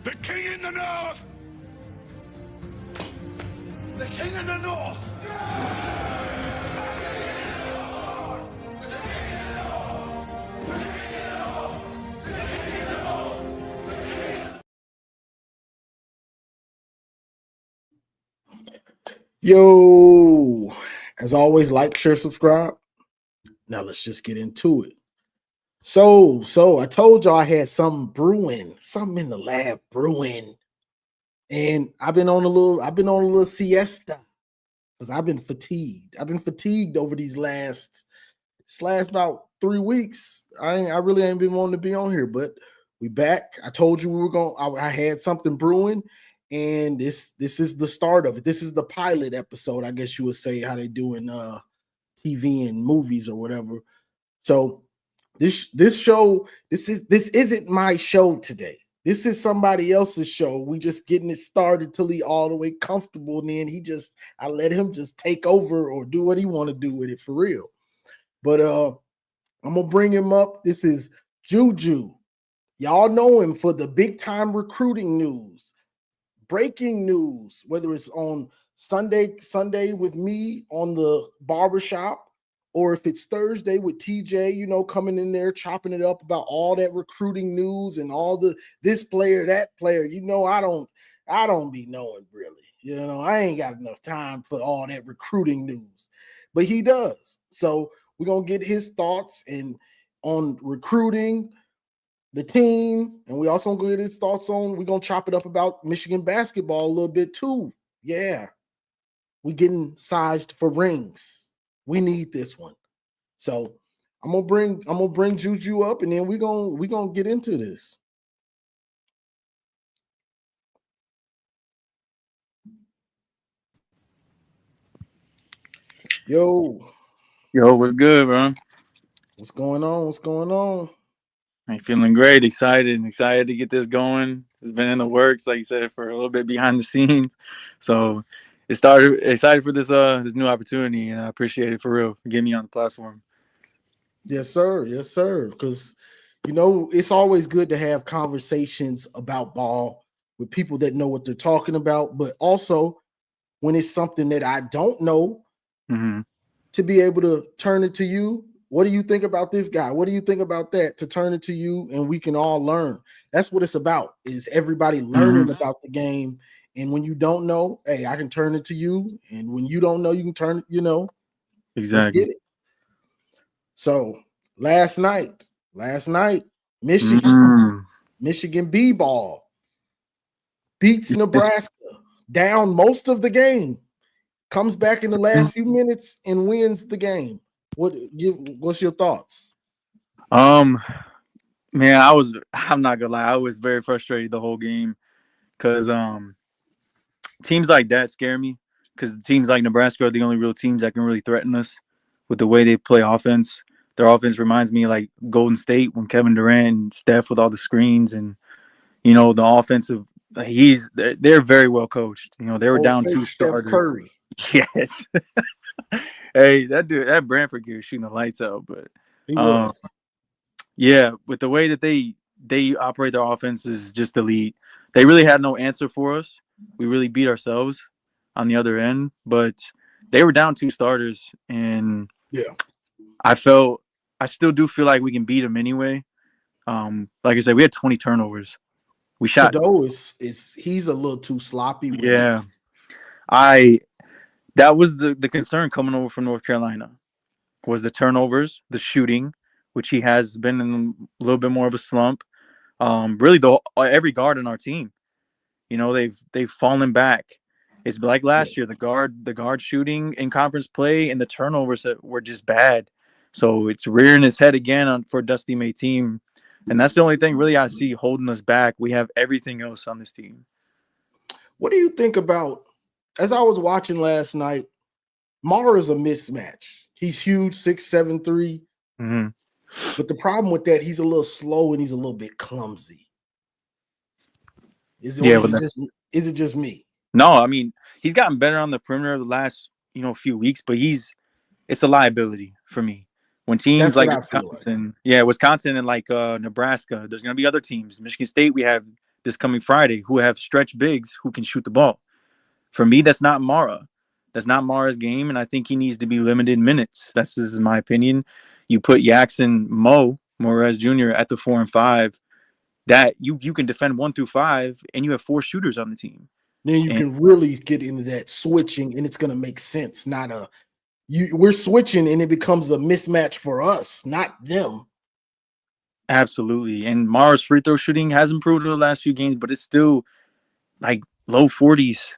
The king in the north! The king in the north! Yo, as always, like, share, subscribe. Now let's just get into it. So I told y'all I had something brewing, something in the lab brewing. And I've been on a little siesta because I've been fatigued. I've been fatigued over these last about 3 weeks. I really ain't been wanting to be on here, but we back. I told you we were going. I had something brewing, and this is the start of it. This is the pilot episode, I guess you would say, how they do in TV and movies or whatever. So this isn't my show today. This is somebody else's show. We just getting it started till he all the way comfortable, and then I let him just take over or do what he want to do with it for real. But I'm gonna bring him up. This is Juju. Y'all know him for the big time recruiting news, breaking news, whether it's on Sunday with me on the barbershop, or if it's Thursday with TJ, coming in there, chopping it up about all that recruiting news and all this player, that player. I don't be knowing really. I ain't got enough time for all that recruiting news, but he does. So we're gonna get his thoughts on recruiting, the team, and we also gonna get his thoughts on. We're gonna chop it up about Michigan basketball a little bit too. Yeah, we getting sized for rings. We need this one. So I'm gonna bring Juju up, and then we're gonna get into this. Yo, what's good, bro? what's going on? I'm feeling great, excited to get this going. It's been in the works, like you said, for a little bit behind the scenes. So excited for this new opportunity, and I appreciate it for real for getting me on the platform. Yes, sir. Because it's always good to have conversations about ball with people that know what they're talking about, but also when it's something that I don't know, to be able to turn it to you. What do you think about this guy? What do you think about that? To turn it to you, and we can all learn. That's what it's about, is everybody learning about the game. And when you don't know, hey, I can turn it to you. And when you don't know, you can turn it, Exactly. Let's get it. So last night, Michigan BBall beats Nebraska down most of the game, comes back in the last few minutes and wins the game. What's your thoughts? Man, I'm not gonna lie, I was very frustrated the whole game because teams like that scare me, because teams like Nebraska are the only real teams that can really threaten us with the way they play offense. Their offense reminds me like Golden State when Kevin Durant and Steph with all the screens, and the offensive. They're very well coached. They were down two Steph starters. Curry. Yes. Hey, that Brantford kid was shooting the lights out, but he was. Yeah, with the way that they operate their offense is just elite. They really had no answer for us. We really beat ourselves on the other end, but they were down two starters, and yeah, I still do feel like we can beat them anyway. Like I said, we had 20 turnovers. We shot. Cadeau he's a little too sloppy. Yeah, that was the concern coming over from North Carolina, was the turnovers, the shooting, which he has been in a little bit more of a slump. Really, every guard on our team, they've fallen back. It's like last year, the guard shooting in conference play and the turnovers that were just bad. So it's rearing its head again for Dusty May team, and that's the only thing really I see holding us back. We have everything else on this team. What do you think about? As I was watching last night, Mara's a mismatch. He's huge, 6'7", 3. But the problem with that, he's a little slow and he's a little bit clumsy. Is it just me? No, I mean, he's gotten better on the perimeter the last few weeks, but it's a liability for me. When teams like Wisconsin, Wisconsin and like Nebraska, there's gonna be other teams. Michigan State, we have this coming Friday who have stretch bigs who can shoot the ball. For me, that's not Mara. That's not Mara's game, and I think he needs to be limited minutes. This is my opinion. You put Jackson Morez Jr. at the 4 and 5. That you can defend 1 through 5, and you have 4 shooters on the team. Then you can really get into that switching, and it's going to make sense. We're switching, and it becomes a mismatch for us, not them. Absolutely. And Mara's free throw shooting has improved in the last few games, but it's still like low 40s.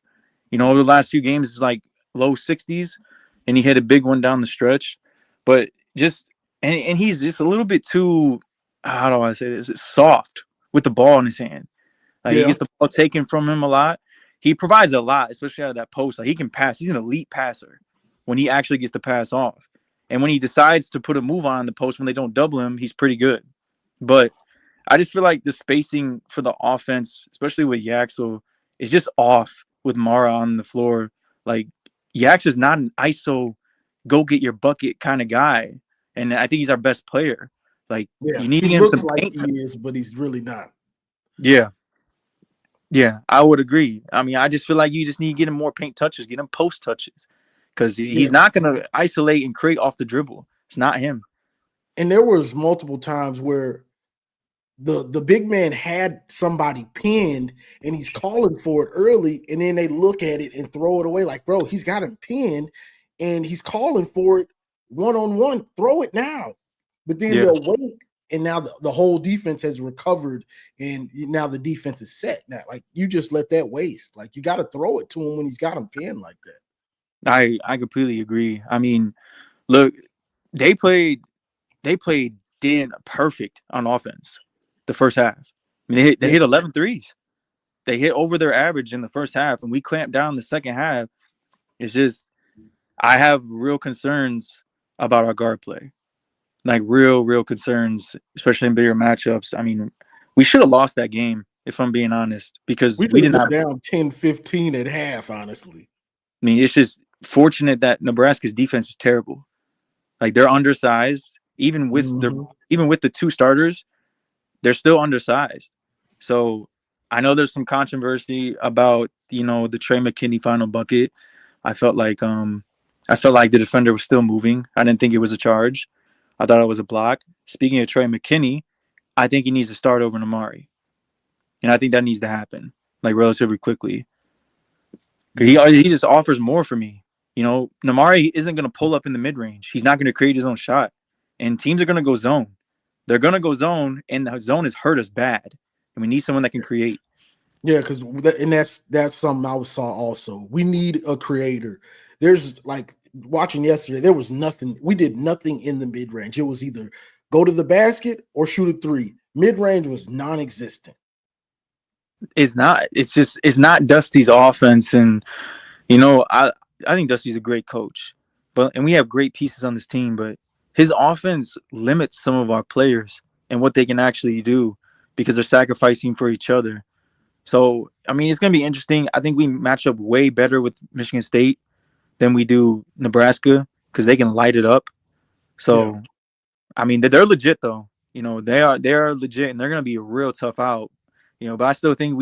Over the last few games, it's like low 60s, and he hit a big one down the stretch. But and he's just a little bit too, how do I say this? It's soft with the ball in his hand. Like he gets the ball taken from him a lot. He provides a lot, especially out of that post. Like he can pass. He's an elite passer when he actually gets the pass off. And when he decides to put a move on the post when they don't double him, he's pretty good. But I just feel like the spacing for the offense, especially with Yaxel, is just off with Mara on the floor. Like Yax is not an ISO, go get your bucket kind of guy. And I think he's our best player. Like you need to get him some paint he is, but he's really not. Yeah. Yeah, I would agree. I mean, I just feel like you just need to get him more paint touches, get him post touches, because he's not going to isolate and create off the dribble. It's not him. And there was multiple times where the big man had somebody pinned, and he's calling for it early, and then they look at it and throw it away. Like, bro, he's got him pinned, and he's calling for it one-on-one. Throw it now. But then they'll wait. And now the whole defense has recovered, and now the defense is set. Now, like you just let that waste. Like you got to throw it to him when he's got him pinned like that. I completely agree. I mean, look, they played perfect on offense the first half. I mean, they hit 11 threes. They hit over their average in the first half, and we clamped down the second half. It's just I have real concerns about our guard play. Like real concerns, especially in bigger matchups. I mean, we should have lost that game, if I'm being honest, because we didn't have down 10-15 at half, honestly. I mean, it's just fortunate that Nebraska's defense is terrible. Like they're undersized, even with the 2 starters, they're still undersized. So I know there's some controversy about, the Trey McKinney final bucket. I felt like the defender was still moving. I didn't think it was a charge. I thought it was a block. Speaking of Trey McKinney, I think he needs to start over Namari. And I think that needs to happen, like, relatively quickly. He just offers more for me. Namari isn't going to pull up in the mid-range. He's not going to create his own shot. And teams are going to go zone. They're going to go zone, and the zone has hurt us bad. And we need someone that can create. Yeah, that's something I saw also. We need a creator. There's like watching yesterday, there was nothing. We did nothing in the mid-range. It was either go to the basket or shoot a 3. Mid-range was non-existent. It's not. It's not Dusty's offense. And, I think Dusty's a great coach. And we have great pieces on this team, but his offense limits some of our players and what they can actually do because they're sacrificing for each other. So, I mean, it's going to be interesting. I think we match up way better with Michigan State than we do Nebraska because they can light it up. So, I mean, they're legit, though. They are legit, and they're going to be a real tough out. But I still think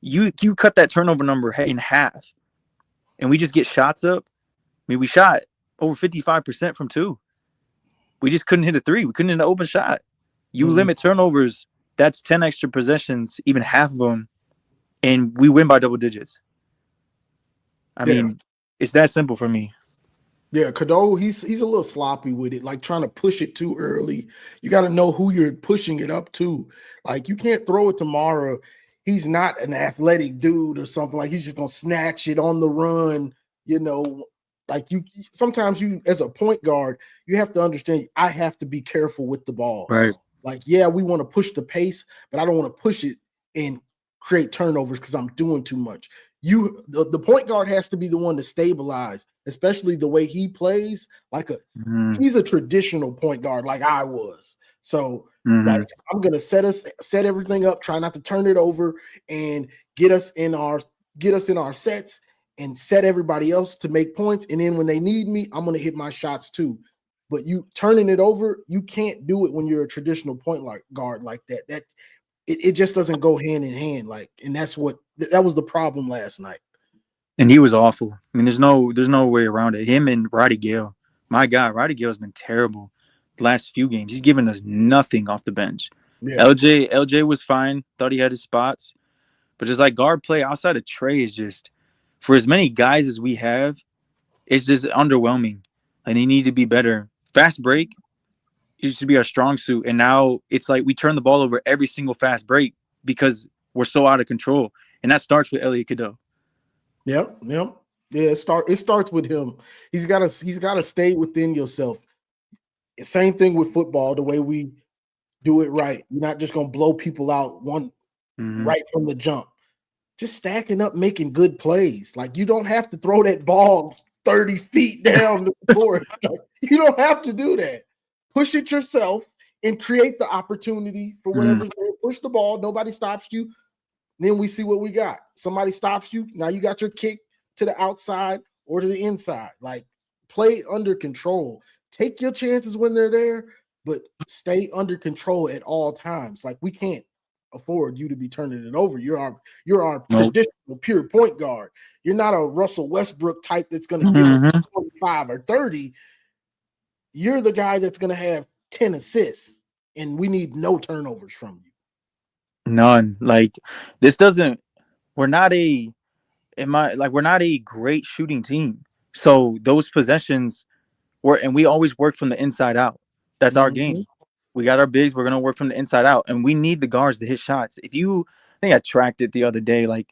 you cut that turnover number in half, and we just get shots up. I mean, we shot over 55% from 2. We just couldn't hit a 3. We couldn't hit an open shot. You limit turnovers, that's 10 extra possessions, even half of them, and we win by double digits. I mean, it's that simple for me. Yeah, Cadeau, he's a little sloppy with it, like trying to push it too early. You got to know who you're pushing it up to. Like you can't throw it tomorrow. He's not an athletic dude or something. Like he's just gonna snatch it on the run. Like sometimes you as a point guard, you have to understand. I have to be careful with the ball. Right. Like we want to push the pace, but I don't want to push it and create turnovers because I'm doing too much. The point guard has to be the one to stabilize, especially the way he plays. Like he's a traditional point guard, like I was. So like I'm gonna set everything up, try not to turn it over, and get us in our sets and set everybody else to make points. And then when they need me, I'm gonna hit my shots too. But you turning it over, you can't do it when you're a traditional point guard like that. it just doesn't go hand in hand. Like, and that was the problem last night. And he was awful. I mean, there's no way around it. Him and Roddy Gale. My God, Roddy Gale's been terrible the last few games. He's given us nothing off the bench. Yeah. LJ was fine. Thought he had his spots. But just like guard play outside of Trey is just, for as many guys as we have, it's just underwhelming. And they need to be better. Fast break used to be our strong suit. And now it's like we turn the ball over every single fast break because we're so out of control. And that starts with Elliot Cadeau. Yep. Yeah, it starts with him. He's gotta stay within yourself. Same thing with football, the way we do it right. You're not just gonna blow people out right from the jump. Just stacking up, making good plays. Like, you don't have to throw that ball 30 feet down the court. You don't have to do that. Push it yourself and create the opportunity for whatever's there. Push the ball. Nobody stops you. Then we see what we got. Somebody stops you. Now you got your kick to the outside or to the inside. Like, play under control. Take your chances when they're there, but stay under control at all times. Like, we can't afford you to be turning it over. You're our traditional pure point guard. You're not a Russell Westbrook type that's going to give 25 or 30. You're the guy that's going to have 10 assists, and we need no turnovers from you. None. Like, this doesn't. We're not a great shooting team. So those possessions and we always work from the inside out. That's our game. We got our bigs. We're gonna work from the inside out, and we need the guards to hit shots. I think I tracked it the other day. Like,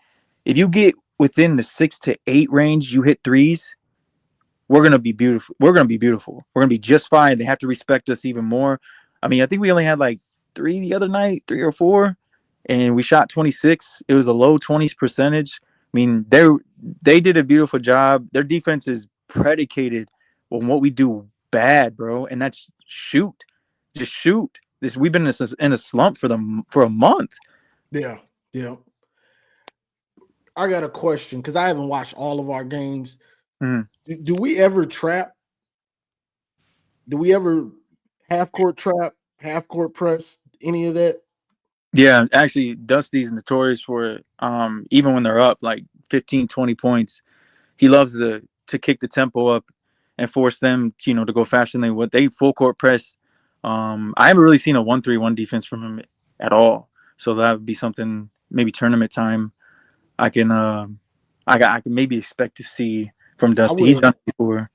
if you get within the 6 to 8 range, you hit threes. We're gonna be beautiful. We're gonna be just fine. They have to respect us even more. I mean, I think we only had like 3 the other night, 3 or 4. And we shot 26. It was a low 20s percentage. I mean, they did a beautiful job. Their defense is predicated on what we do bad, bro. And that's shoot. Just shoot. We've been in a slump for a month. Yeah. I got a question because I haven't watched all of our games. Do we ever trap? Do we ever half court trap, half court press, any of that? Yeah, actually, Dusty's notorious for it. Even when they're up like 15, 20 points, he loves to kick the tempo up and force them, to go faster than they full court press. I haven't really seen a 1-3-1 defense from him at all. So that would be something, maybe tournament time, I can maybe expect to see from Dusty. He's done it before.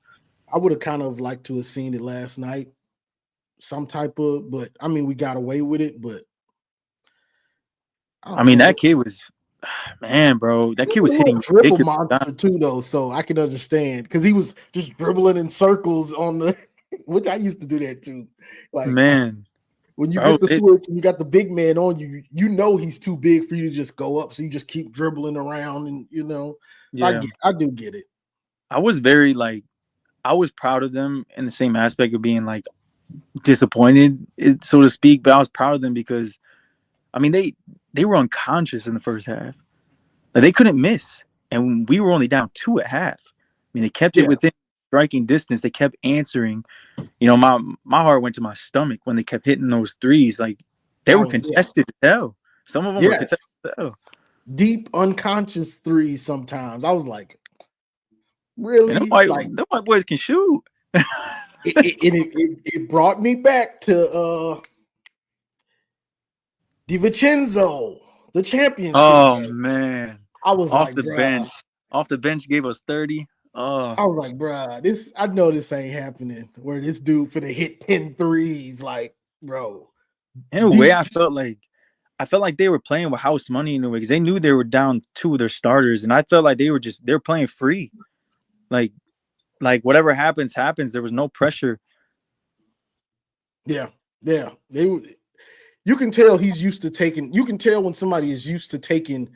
I would have kind of liked to have seen it last night, some type of, but I mean, we got away with it, but. I mean, that kid was, man, bro. That kid was hitting dribble monster too, though. So I can understand because he was just dribbling in circles which I used to do that too. Like, man, when you get the switch and you got the big man on you, you know he's too big for you to just go up. So you just keep dribbling around, and yeah. I do get it. I was I was proud of them in the same aspect of being like disappointed, so to speak. But I was proud of them because, I mean, they were unconscious in the first half. Like, they couldn't miss. And we were only down 2 at half. I mean, they kept it within striking distance. They kept answering. My heart went to my stomach when they kept hitting those threes. Like, they were contested as hell. Some of them were contested as hell. Deep unconscious threes sometimes. I was like, really? Them white boys can shoot. it brought me back to DiVincenzo, the championship. Oh, man. I was off the bench. Off the bench gave us 30. Oh. I was like, bruh, I know this ain't happening where this dude finna hit 10 threes. Like, bro. In a way, I felt like they were playing with house money in a way because they knew they were down 2 of their starters. And I felt like they were playing free. Like whatever happens. There was no pressure. Yeah. You can tell he's used to taking. You can tell when somebody is used to taking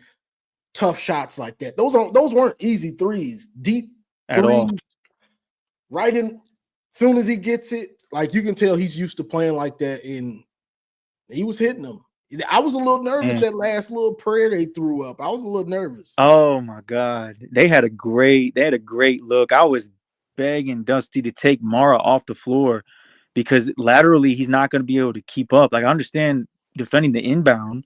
tough shots like that. Those weren't easy threes, deep at threes, all. Right in. Soon as he gets it, like, you can tell he's used to playing like that, and he was hitting them. I was a little nervous that last little prayer they threw up. I was a little nervous. Oh my God, they had a great look. I was begging Dusty to take Mara off the floor, because laterally he's not going to be able to keep up. Like, I understand defending the inbound,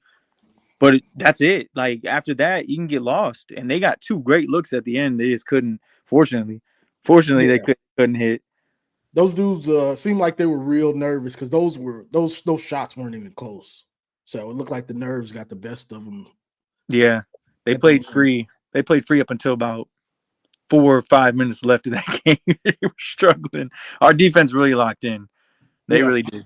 But that's it. Like after that, you can get lost. And they got two great looks at the end. They just couldn't. Fortunately, they Yeah, couldn't hit. those dudes seemed like they were real nervous because those shots weren't even close. So it looked like the nerves got the best of them Yeah, they at the played end. free. They played free up until about 4 or 5 minutes left of that game. They were struggling. Our defense really locked in. They Yeah, really did.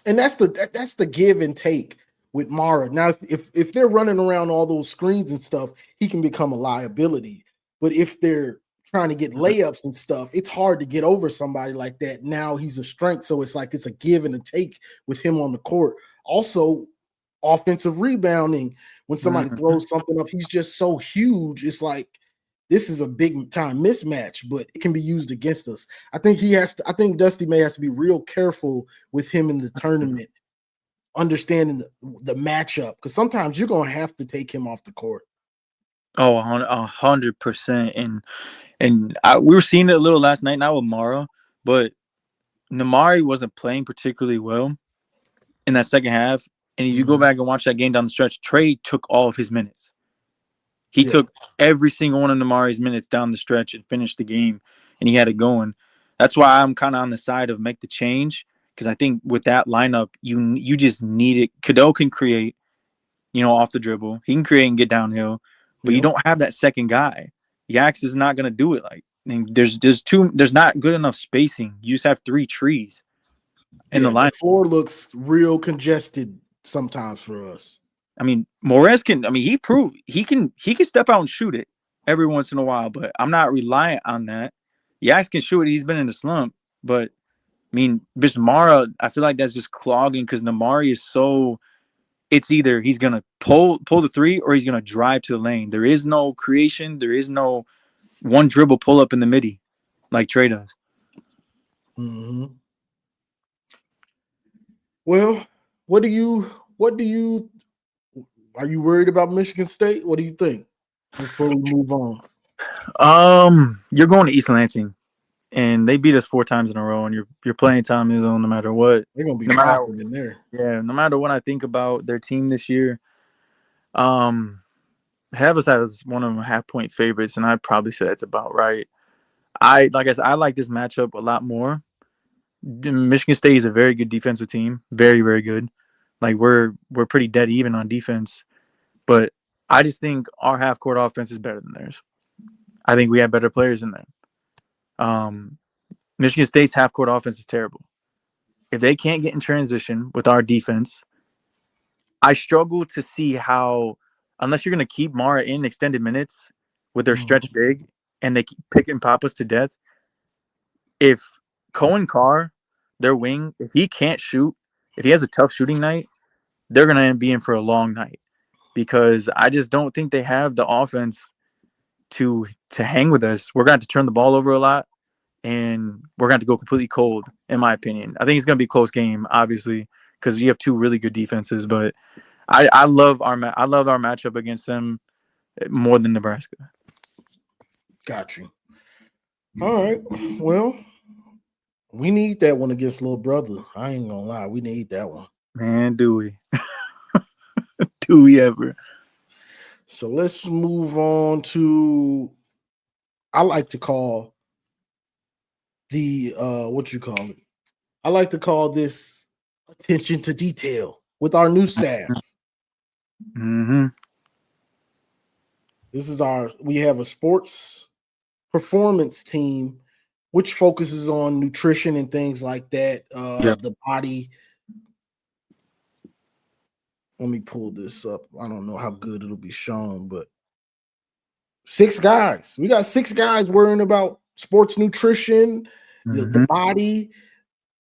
and that's the give and take with Mara. Now, if they're running around all those screens and stuff, he can become a liability. But if they're trying to get layups and stuff, it's hard to get over somebody like that. Now he's a strength, so it's like it's a give and a take with him on the court. Also, offensive rebounding. When somebody Mhm. throws something up, he's just so huge. It's like this is a big time mismatch, but it can be used against us. I think he has to. I think Dusty May has to be real careful with him in the tournament, understanding the matchup, because sometimes you're gonna have to take him off the court. Oh, 100%. We were seeing it a little last night, not with Mara, but Namari wasn't playing particularly well in that second half. And if you go Mhm. back and watch that game down the stretch, Trey took all of his minutes. He Yeah, took every single one of Namari's minutes down the stretch and finished the game, and he had it going. That's why I'm kind of on the side of make the change, because I think with that lineup, you just need it. Cadeau can create, off the dribble. He can create and get downhill, but you yeah, don't have that second guy. Yax is not going to do it. Like, I mean, there's not good enough spacing. You just have three trees in the yeah. The line. floor looks real congested sometimes for us. I mean, Morez can. I mean, he proved he can step out and shoot it every once in a while, but I'm not reliant on that. Yax can shoot it. He's been in the slump, but I mean, Bismara, I feel like that's just clogging because Namari is so. It's either he's gonna pull the three or he's gonna drive to the lane. There is no creation. There is no one dribble pull up in the midi like Trey does. Mhm. Well, what do you are you worried about Michigan State? What do you think before we move on? You're going to East Lansing, and they beat us 4 times in a row, and your playing time is on no matter what. They're gonna be No matter rocking in there. no matter what I think about their team this year, um, have us as one of them half-point favorites, and I'd probably say that's about right. Like I said, I like this matchup a lot more. Michigan State is a very good defensive team, very very good. Like we're pretty dead even on defense, but I just think our half-court offense is better than theirs. I think we have better players than them. Um, Michigan State's half-court offense is terrible. If they can't get in transition with our defense, I struggle to see how, unless you're going to keep Mara in extended minutes with their Mhm. stretch big and they keep pick and pop us to death. If Cohen Carr, their wing, if he can't shoot, if he has a tough shooting night, they're going to be in for a long night because I just don't think they have the offense to hang with us. We're going to have to turn the ball over a lot and we're going to go completely cold, in my opinion. I think it's going to be a close game, obviously, because you have two really good defenses, but I love I love our matchup against them more than Nebraska. Got you. All right. Well, we need that one against little brother. I ain't gonna lie, we need that one. Man, do we? Do we ever? So let's move on to I like to call the what you call it. I like to call this attention to detail with our new staff. Mm-hmm. This is we have a sports performance team which focuses on nutrition and things like that. Yep. The body. Let me pull this up. I don't know how good it'll be shown, but 6 guys. We got 6 guys worrying about sports nutrition, the Mm-hmm. body,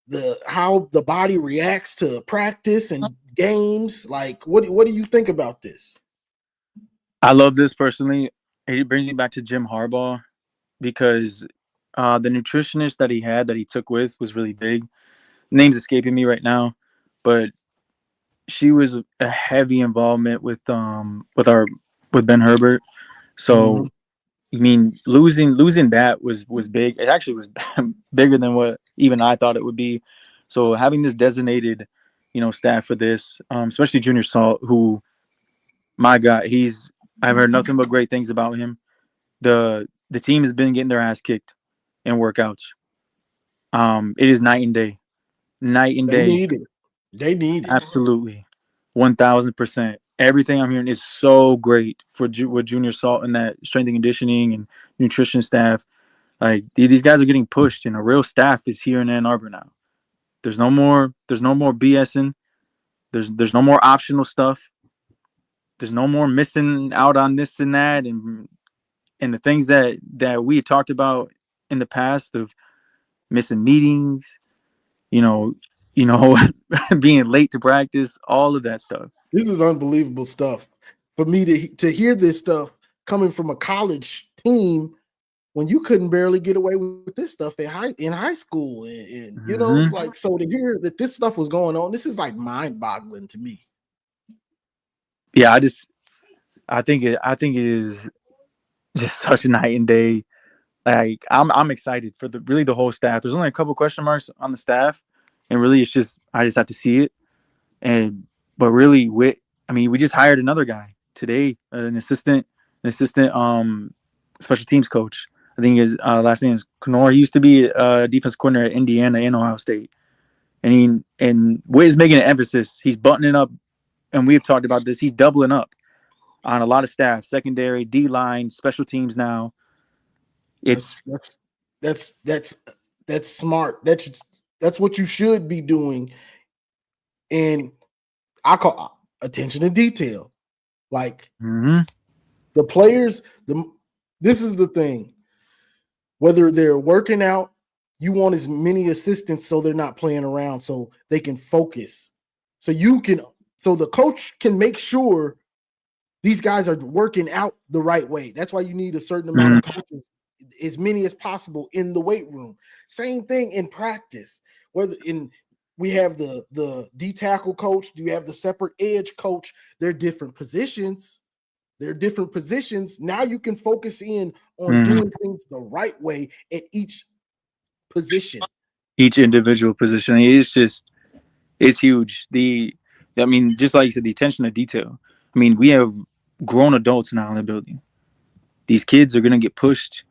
the how the body reacts to practice and games. Like, what do you think about this? I love this personally. It brings me back to Jim Harbaugh because the nutritionist that he had that he took with was really big. Name's escaping me right now, but she was a heavy involvement with Ben Herbert. Mhm. So I mean, losing that was big. It actually was bigger than what even I thought it would be. So having this designated, staff for this, especially Junior Salt, who My God, I've heard nothing but great things about him. The team has been getting their ass kicked in workouts. It is night and day. Night and They day. need it. They need it. Absolutely. 1000%. Everything I'm hearing is so great for with Junior Salt and that strength and conditioning and nutrition staff. Like these guys are getting pushed, and a real staff is here in Ann Arbor now. There's no more BSing. There's no more optional stuff. There's no more missing out on this and that and the things that we had talked about in the past of missing meetings, you know, being late to practice, all of that stuff. This is unbelievable stuff. For me to hear this stuff coming from a college team when you couldn't barely get away with this stuff in high school, and you know, like, so to hear that this stuff was going on, this is like mind-boggling to me. Yeah, I think it is just such a night and day. Like I'm excited for the whole staff. There's only a couple question marks on the staff, and really I just have to see it. But really, we just hired another guy today, an assistant special teams coach. I think his last name is Knorr. He used to be a defense coordinator at Indiana and Ohio State. And Witt is making an emphasis. He's buttoning up, and we've talked about this. He's doubling up on a lot of staff, secondary, D line, special teams now. That's smart. That's what you should be doing. And I call attention to detail. Like the players, this is the thing. Whether they're working out, you want as many assistants so they're not playing around, so they can focus. So the coach can make sure these guys are working out the right way. That's why you need a certain amount of coaches, as many as possible in the weight room. Same thing in practice. We have the D tackle coach, you have the separate edge coach. They're different positions. Now you can focus in on doing things the right way at each position. Each individual position. It's huge. Just like you said, the attention to detail. I mean, we have grown adults now in the building. These kids are going to get pushed,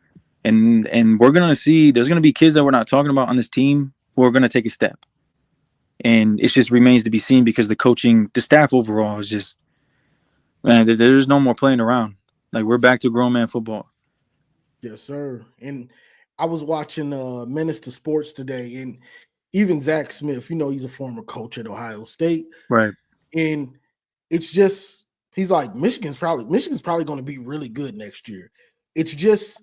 and we're going to see there's going to be kids that we're not talking about on this team who are going to take a step. And it just remains to be seen because the staff overall is just, man, there's no more playing around. Like, we're back to grown man football. Yes, sir. And I was watching Menace to Sports today, and even Zach Smith, he's a former coach at Ohio State. Right. And it's just, he's like, Michigan's probably going to be really good next year. It's just,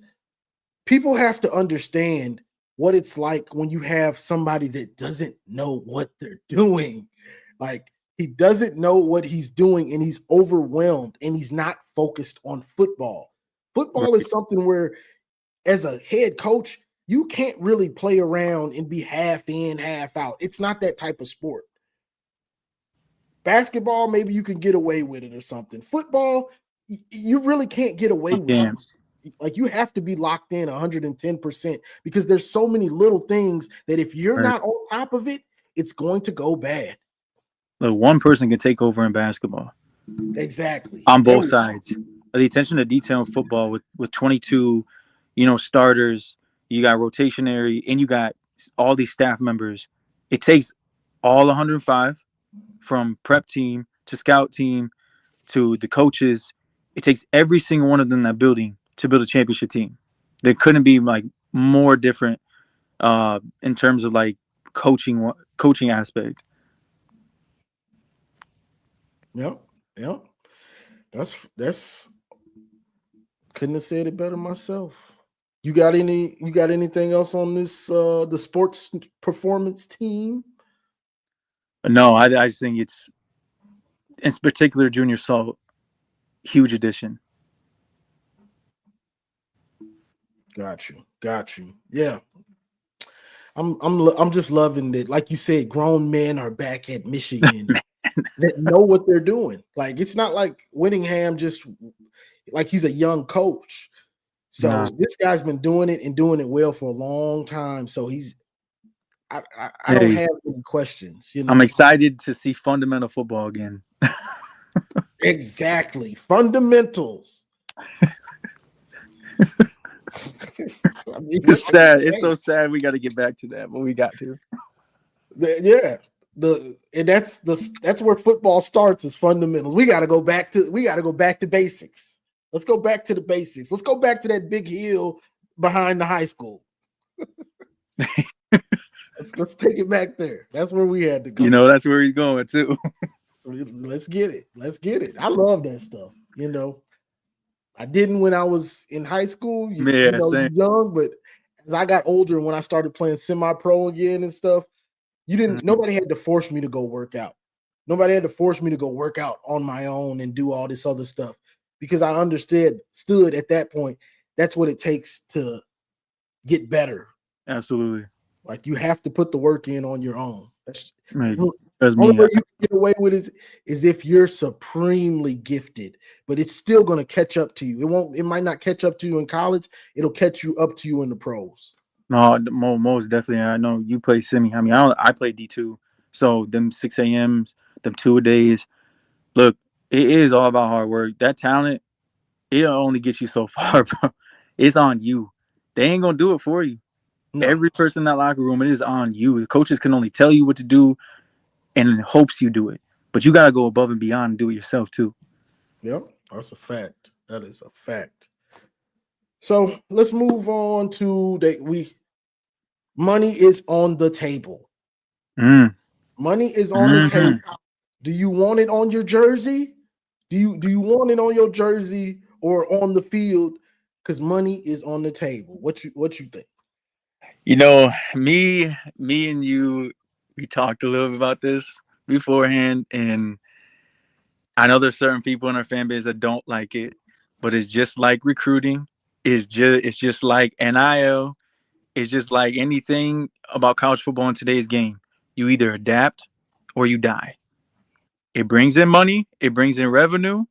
people have to understand what it's like when you have somebody that doesn't know what they're doing. Like, he doesn't know what he's doing, and he's overwhelmed, and he's not focused on football. Football is something where, as a head coach, you can't really play around and be half in, half out. It's not that type of sport. Basketball, maybe you can get away with it or something. Football, you really can't get away with it. Like, you have to be locked in 110% because there's so many little things that if you're not on top of it, it's going to go bad. Look, one person can take over in basketball. Exactly. On both sides. The attention to detail in football with 22, starters, you got rotationary, and you got all these staff members. It takes all 105 from prep team to scout team to the coaches. It takes every single one of them in that building to build a championship team. There couldn't be like more different in terms of like coaching aspect. Yep. That's couldn't have said it better myself. You got anything else on this the sports performance team? No, I just think it's in particular Junior Salt, huge addition. Got you. Yeah. I'm just loving that. Like you said, grown men are back at Michigan that know what they're doing. Like, it's not like Whittingham just like he's a young coach. So this guy's been doing it and doing it well for a long time. So I don't have any questions. I'm excited to see fundamental football again. Exactly. Fundamentals. I mean, It's sad. It's so sad. We got to get back to that, but we got to. Yeah. That's where football starts is fundamentals. We got to go back to basics. Let's go back to the basics. Let's go back to that big hill behind the high school. let's take it back there. That's where we had to go. You know, that's where he's going too. Let's get it. Let's get it. I love that stuff. You know, I didn't when I was in high school. Same. Young, but as I got older and when I started playing semi-pro again and stuff, nobody had to force me to go work out. Nobody had to force me to go work out on my own and do all this other stuff because I stood at that point. That's what it takes to get better. Absolutely. Like you have to put the work in on your own. That's That's only me. way you can get away with is if you're supremely gifted, but it's still going to catch up to you. It might not catch up to you in college. It'll catch you up to you in the pros. No, most definitely. I know you play semi. I mean, I play D2. So them 6 a.m.s, them 2-a-days. Look, it is all about hard work. That talent, it'll only get you so far, bro. It's on you. They ain't going to do it for you. No. Every person in that locker room, it is on you. The coaches can only tell you what to do and in hopes you do it. But you got to go above and beyond and do it yourself too. Yep, that's a fact. That is a fact. So let's move on to that. Money is on the table. Money is on the table. Do you want it on your jersey? Do you want it on your jersey or on the field? Because money is on the table. What you think? You know, me and you, we talked a little bit about this beforehand, and I know there's certain people in our fan base that don't like it, but it's just like recruiting. It's just like NIL. It's just like anything about college football in today's game. You either adapt or you die. It brings in money. It brings in revenue.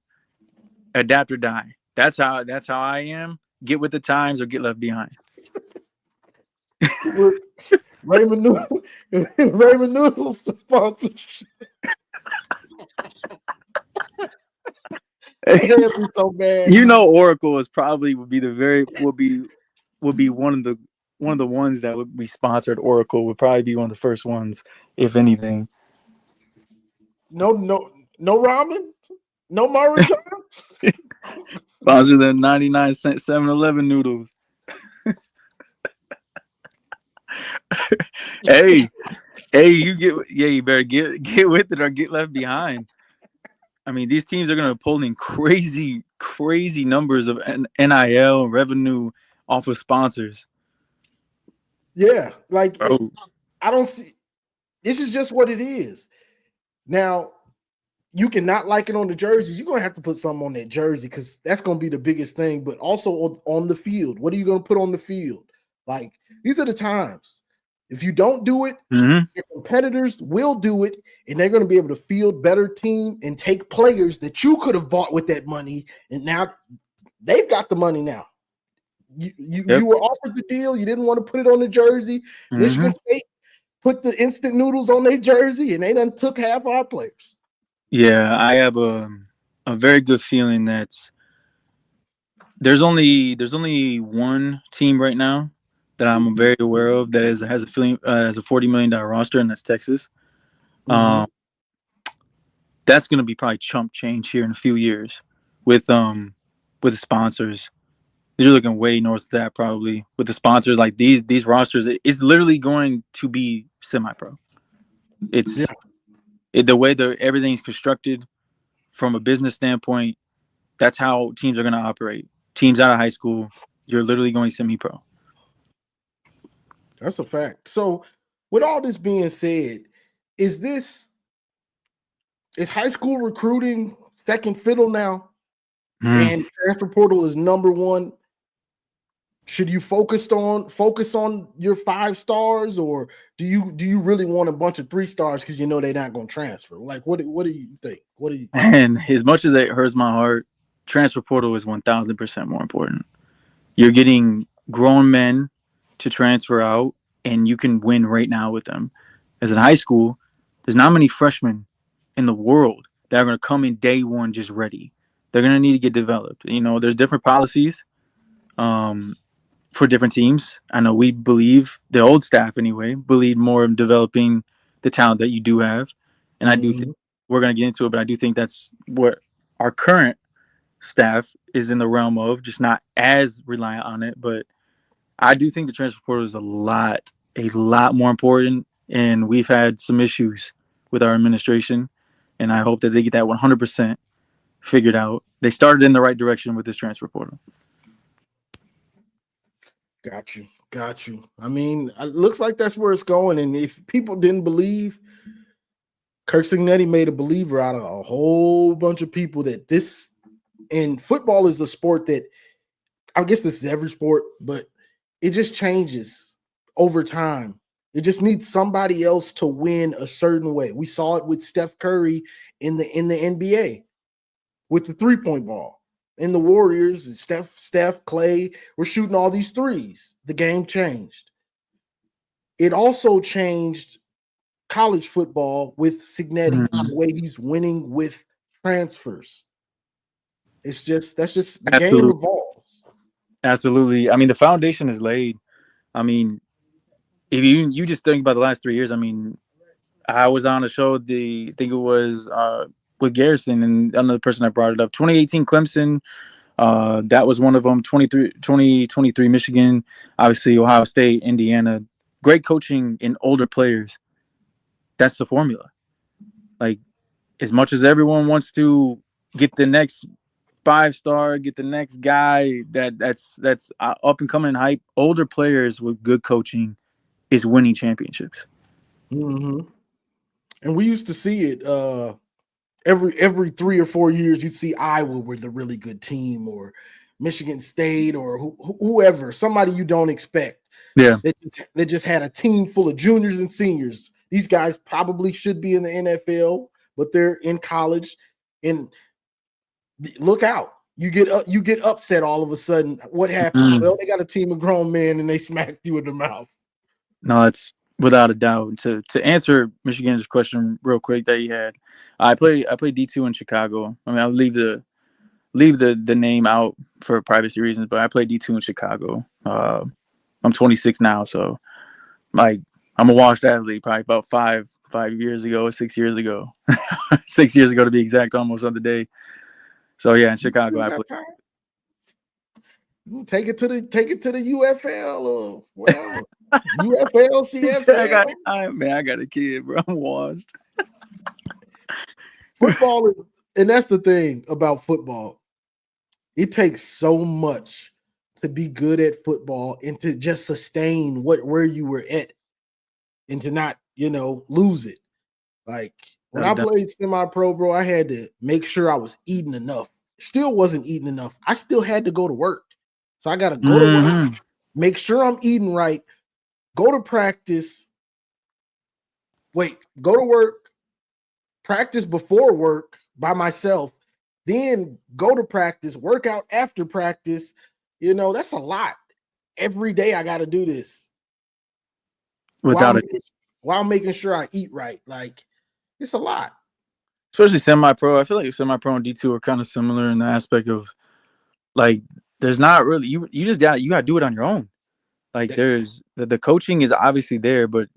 Adapt or die. That's how I am. Get with the times or get left behind. Raymond Noodles sponsorship. So bad. You know, Oracle is probably would be one of the ones that would be sponsored. Oracle would probably be one of the first ones, if anything. No ramen, no Maruchan. Sponsor the 99-cent 7-Eleven noodles. Hey, you better get with it or get left behind. I mean, these teams are going to pull in crazy numbers of NIL revenue off of sponsors. Yeah, like I don't see. This is just what it is. Now, you cannot like it on the jerseys. You're going to have to put something on that jersey because that's going to be the biggest thing. But also on the field, what are you going to put on the field? Like, these are the times. If you don't do it, your competitors will do it, and they're going to be able to field better team and take players that you could have bought with that money. And now they've got the money now. You were offered the deal. You didn't want to put it on the jersey. Michigan State put the instant noodles on their jersey, and they done took half our players. Yeah, I have a very good feeling that there's only one team right now that I'm very aware of that has a $40 million roster, and that's Texas. That's going to be probably chump change here in a few years with the sponsors. You're looking way north of that probably with the sponsors like these rosters. It's literally going to be semi-pro. It's the way that everything's constructed from a business standpoint. That's how teams are going to operate. Teams out of high school, you're literally going semi-pro. That's a fact. So, with all this being said, is high school recruiting second fiddle now? And transfer portal is number one. Should you focus on your 5 stars, or do you really want a bunch of 3 stars because you know they're not going to transfer? Like, what do you think? And as much as it hurts my heart, transfer portal is 1,000% more important. You're getting grown men to transfer out, and you can win right now with them. As in high school, there's not many freshmen in the world that are going to come in day one just ready. They're going to need to get developed. There's different policies for different teams. I know we believe, the old staff anyway, believe more in developing the talent that you do have. And I do think we're going to get into it, but I do think that's what our current staff is in the realm of, just not as reliant on it. But I do think the transfer portal is a lot more important. And we've had some issues with our administration. And I hope that they get that 100% figured out. They started in the right direction with this transfer portal. Got you. I mean, it looks like that's where it's going. And if people didn't believe, Kirk Cignetti made a believer out of a whole bunch of people that this, and football is a sport that, I guess this is every sport, but it just changes over time. It just needs somebody else to win a certain way. We saw it with Steph Curry in the NBA with the three-point ball. In the Warriors, Steph, Clay were shooting all these threes. The game changed. It also changed college football with Cignetti, the way he's winning with transfers. That's just the game evolves. Absolutely. I mean, the foundation is laid. I mean, if you just think about the last 3 years, I mean, I was on a show, I think it was with Garrison, and another person that brought it up. 2018 Clemson, that was one of them. 2023 Michigan, obviously Ohio State, Indiana. Great coaching in older players. That's the formula. Like, as much as everyone wants to get the next 5-star, get the next guy that's up and coming in hype, older players with good coaching is winning championships. And we used to see it every 3 or 4 years. You'd see Iowa with a really good team, or Michigan State, or whoever, somebody you don't expect. Yeah, they just had a team full of juniors and seniors. These guys probably should be in the NFL, but they're in college. And look out, you get upset all of a sudden. What happened? Well, they got a team of grown men and they smacked you in the mouth. No, that's without a doubt. To answer Michigan's question real quick that you had, I played D2 in Chicago. I mean, I'll leave the name out for privacy reasons, but I played D2 in Chicago. I'm 26 now, so like I'm a washed athlete. Probably about 5 years ago, 6 years ago, 6 years ago to be exact, almost on the day. So yeah, in Chicago, I played. Take it to the UFL or whatever. UFL, CFL. I got a kid, bro. I'm washed. Football is, and that's the thing about football. It takes so much to be good at football and to just sustain where you were at, and to not, lose it. Like when I played semi-pro, bro, I had to make sure I was eating enough. Still wasn't eating enough. I still had to go to work. So I got to go to work, make sure I'm eating right, go to practice, go to work, practice before work by myself, then go to practice, work out after practice. That's a lot. Every day I got to do this. While making sure I eat right. Like, it's a lot. Especially semi-pro. I feel like semi-pro and D2 are kind of similar in the aspect of, like, there's not really, you got to do it on your own. Like, there's the coaching is obviously there, but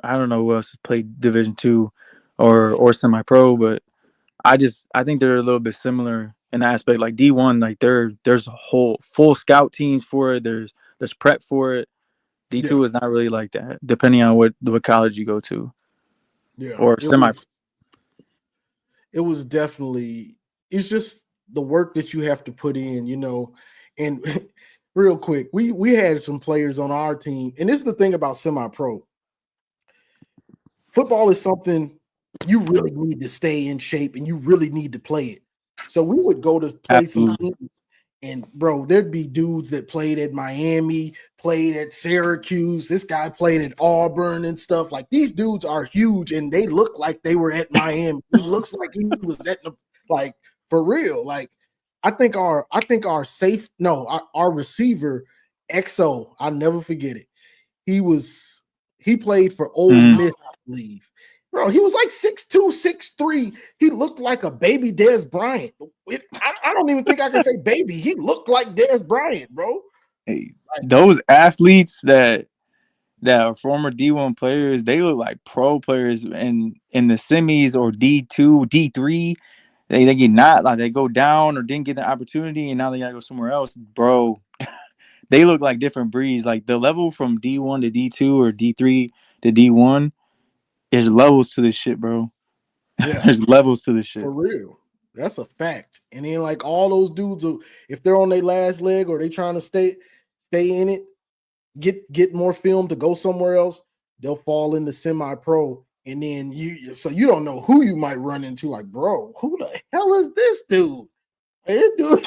I don't know who else has played Division II or semi-pro, but I think they're a little bit similar in the aspect. Like D1, like there's a whole full scout teams for it. There's prep for it. D2 is not really like that, depending on what college you go to. Yeah, or semi. It was definitely. It's just the work that you have to put in, And real quick, we had some players on our team, and this is the thing about semi-pro. Football is something you really need to stay in shape, and you really need to play it. So we would go to play some teams, and bro, there'd be dudes that played at Miami, played at Syracuse. This guy played at Auburn and stuff. Like, these dudes are huge, and they look like they were at Miami. He looks like he was at like, for real. Like, I think our receiver, XO, I'll never forget it. He played for Ole Miss, I believe. Bro, he was like 6'2", 6'3". He looked like a baby Dez Bryant. I don't even think I can say baby. He looked like Dez Bryant, bro. Hey, those athletes that are former D1 players, they look like pro players in the semis or D2, D3. They get not like they go down or didn't get the opportunity and now they gotta go somewhere else, bro. They look like different breeds. Like the level from D1 to D2 or D3 to D1, there's levels to this shit, bro. Yeah, There's levels to this shit. for real. That's a fact. And then like all those dudes, if they're on their last leg or they trying to stay in it, get more film to go somewhere else, they'll fall into semi-pro. And then you don't know who you might run into. Like, bro, who the hell is this dude? Hey, dude.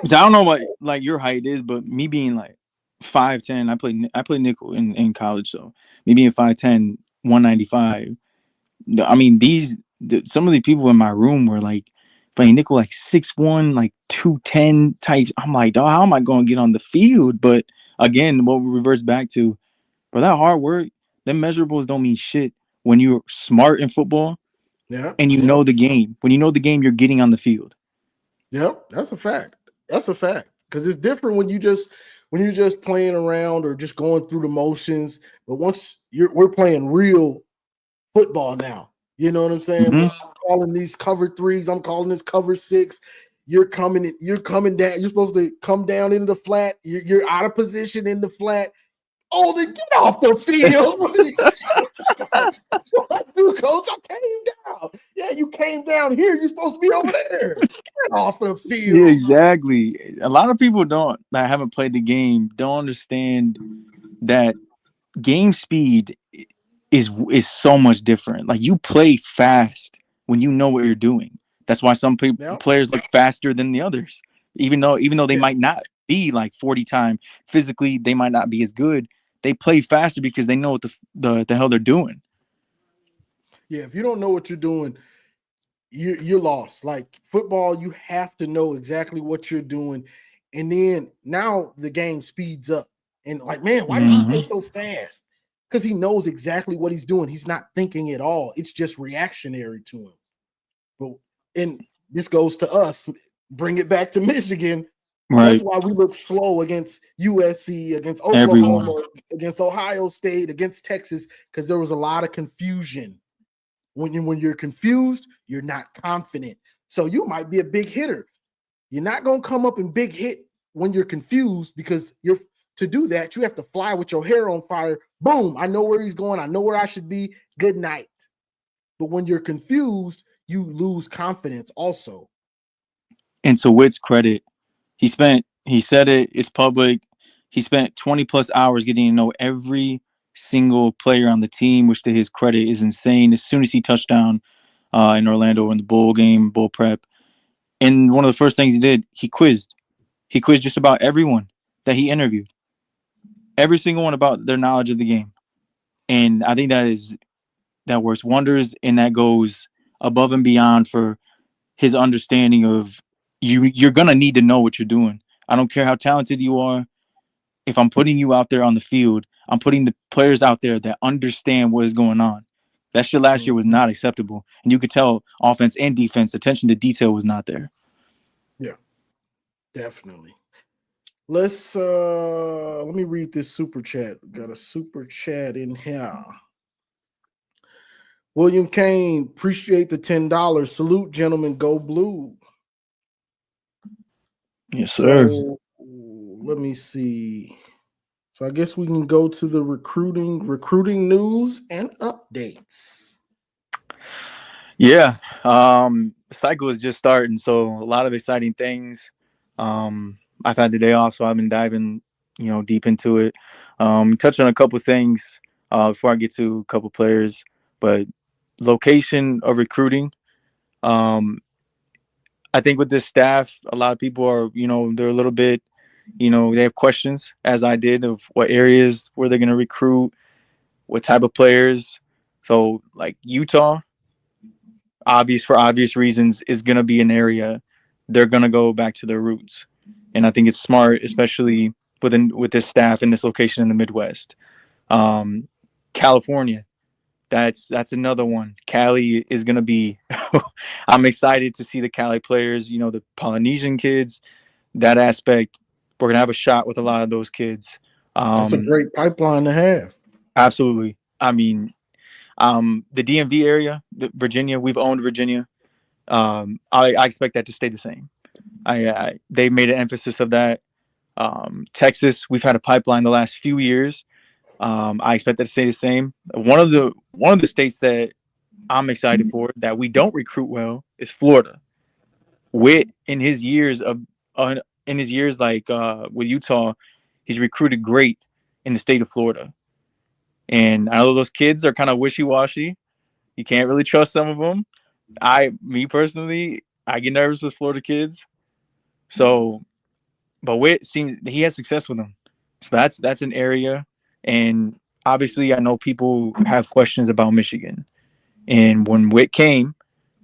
So I don't know what like your height is, but me being like 5'10", I played nickel in college, so me being 5'10", 195. I mean, some of the people in my room were like playing nickel like 6'1", like 210 types. I'm like, dog, how am I going to get on the field? But again, what we reverse back to, for that hard work, them measurables don't mean shit when you're smart in football. Yeah, and you know the game. When you know the game, you're getting on the field. Yep, that's a fact. That's a fact. Because it's different when you're just playing around or just going through the motions. But once we're playing real football now. You know what I'm saying? Mhm. I'm calling these cover threes. I'm calling this cover six. You're coming down. You're supposed to come down into the flat. You're out of position in the flat. Oh, then get off the field. What I do, coach? I came down. Yeah, you came down here. You're supposed to be over there. Get off the field. Yeah, exactly. A lot of people that haven't played the game don't understand that game speed is so much different. Like you play fast when you know what you're doing. That's why some players look faster than the others, even though they might not be like 40 time physically, they might not be as good. They play faster because they know what the hell they're doing. Yeah, if you don't know what you're doing, you're lost. Like football, you have to know exactly what you're doing, and then now the game speeds up. And like, man, why does he play so fast? Because he knows exactly what he's doing. He's not thinking at all. It's just reactionary to him. But and this goes to us. Bring it back to Michigan. Right. That's why we look slow against USC, against Oklahoma, against Ohio State, against Texas, because there was a lot of confusion. When you're confused, you're not confident. So you might be a big hitter. You're not going to come up and big hit when you're confused, because to do that, you have to fly with your hair on fire. Boom, I know where he's going. I know where I should be. Good night. But when you're confused, you lose confidence also. And to Witt's credit, he said it's public. He spent 20 plus hours getting to know every single player on the team, which to his credit is insane. As soon as he touched down in Orlando in the bowl prep, and one of the first things he did, he quizzed just about everyone that he interviewed, every single one about their knowledge of the game. And I think that works wonders, and that goes above and beyond for his understanding of you're going to need to know what you're doing. I don't care how talented you are. If I'm putting you out there on the field, I'm putting the players out there that understand what is going on. That shit last year was not acceptable. And you could tell offense and defense, attention to detail was not there. Yeah, definitely. Let me read this super chat. Got a super chat in here. William Kane, appreciate the $10. Salute, gentlemen. Go blue. Yes, sir. So let me see. So I guess we can go to the recruiting news and updates. Yeah. The cycle is just starting, so a lot of exciting things. I've had the day off, so I've been diving, deep into it. Touch on a couple things before I get to a couple players, but location of recruiting. I think with this staff, a lot of people are, they're a little bit, they have questions, as I did, of what areas where they're going to recruit, what type of players. So like Utah, for obvious reasons, is going to be an area they're going to go back to their roots. And I think it's smart, especially with this staff in this location in the Midwest. California. That's another one. Cali is gonna be. I'm excited to see the Cali players. You know, the Polynesian kids. That aspect, we're gonna have a shot with a lot of those kids. That's a great pipeline to have. Absolutely. I mean, the DMV area, Virginia, we've owned Virginia. I expect that to stay the same. They made an emphasis of that. Texas, we've had a pipeline the last few years. I expect that to stay the same. One of the states that I'm excited for that we don't recruit well is Florida. Witt in his years like with Utah, he's recruited great in the state of Florida. And I know those kids are kind of wishy washy. You can't really trust some of them. Me personally, I get nervous with Florida kids. So, but Witt seems he has success with them. So that's an area. And obviously, I know people have questions about Michigan. And when Witt came,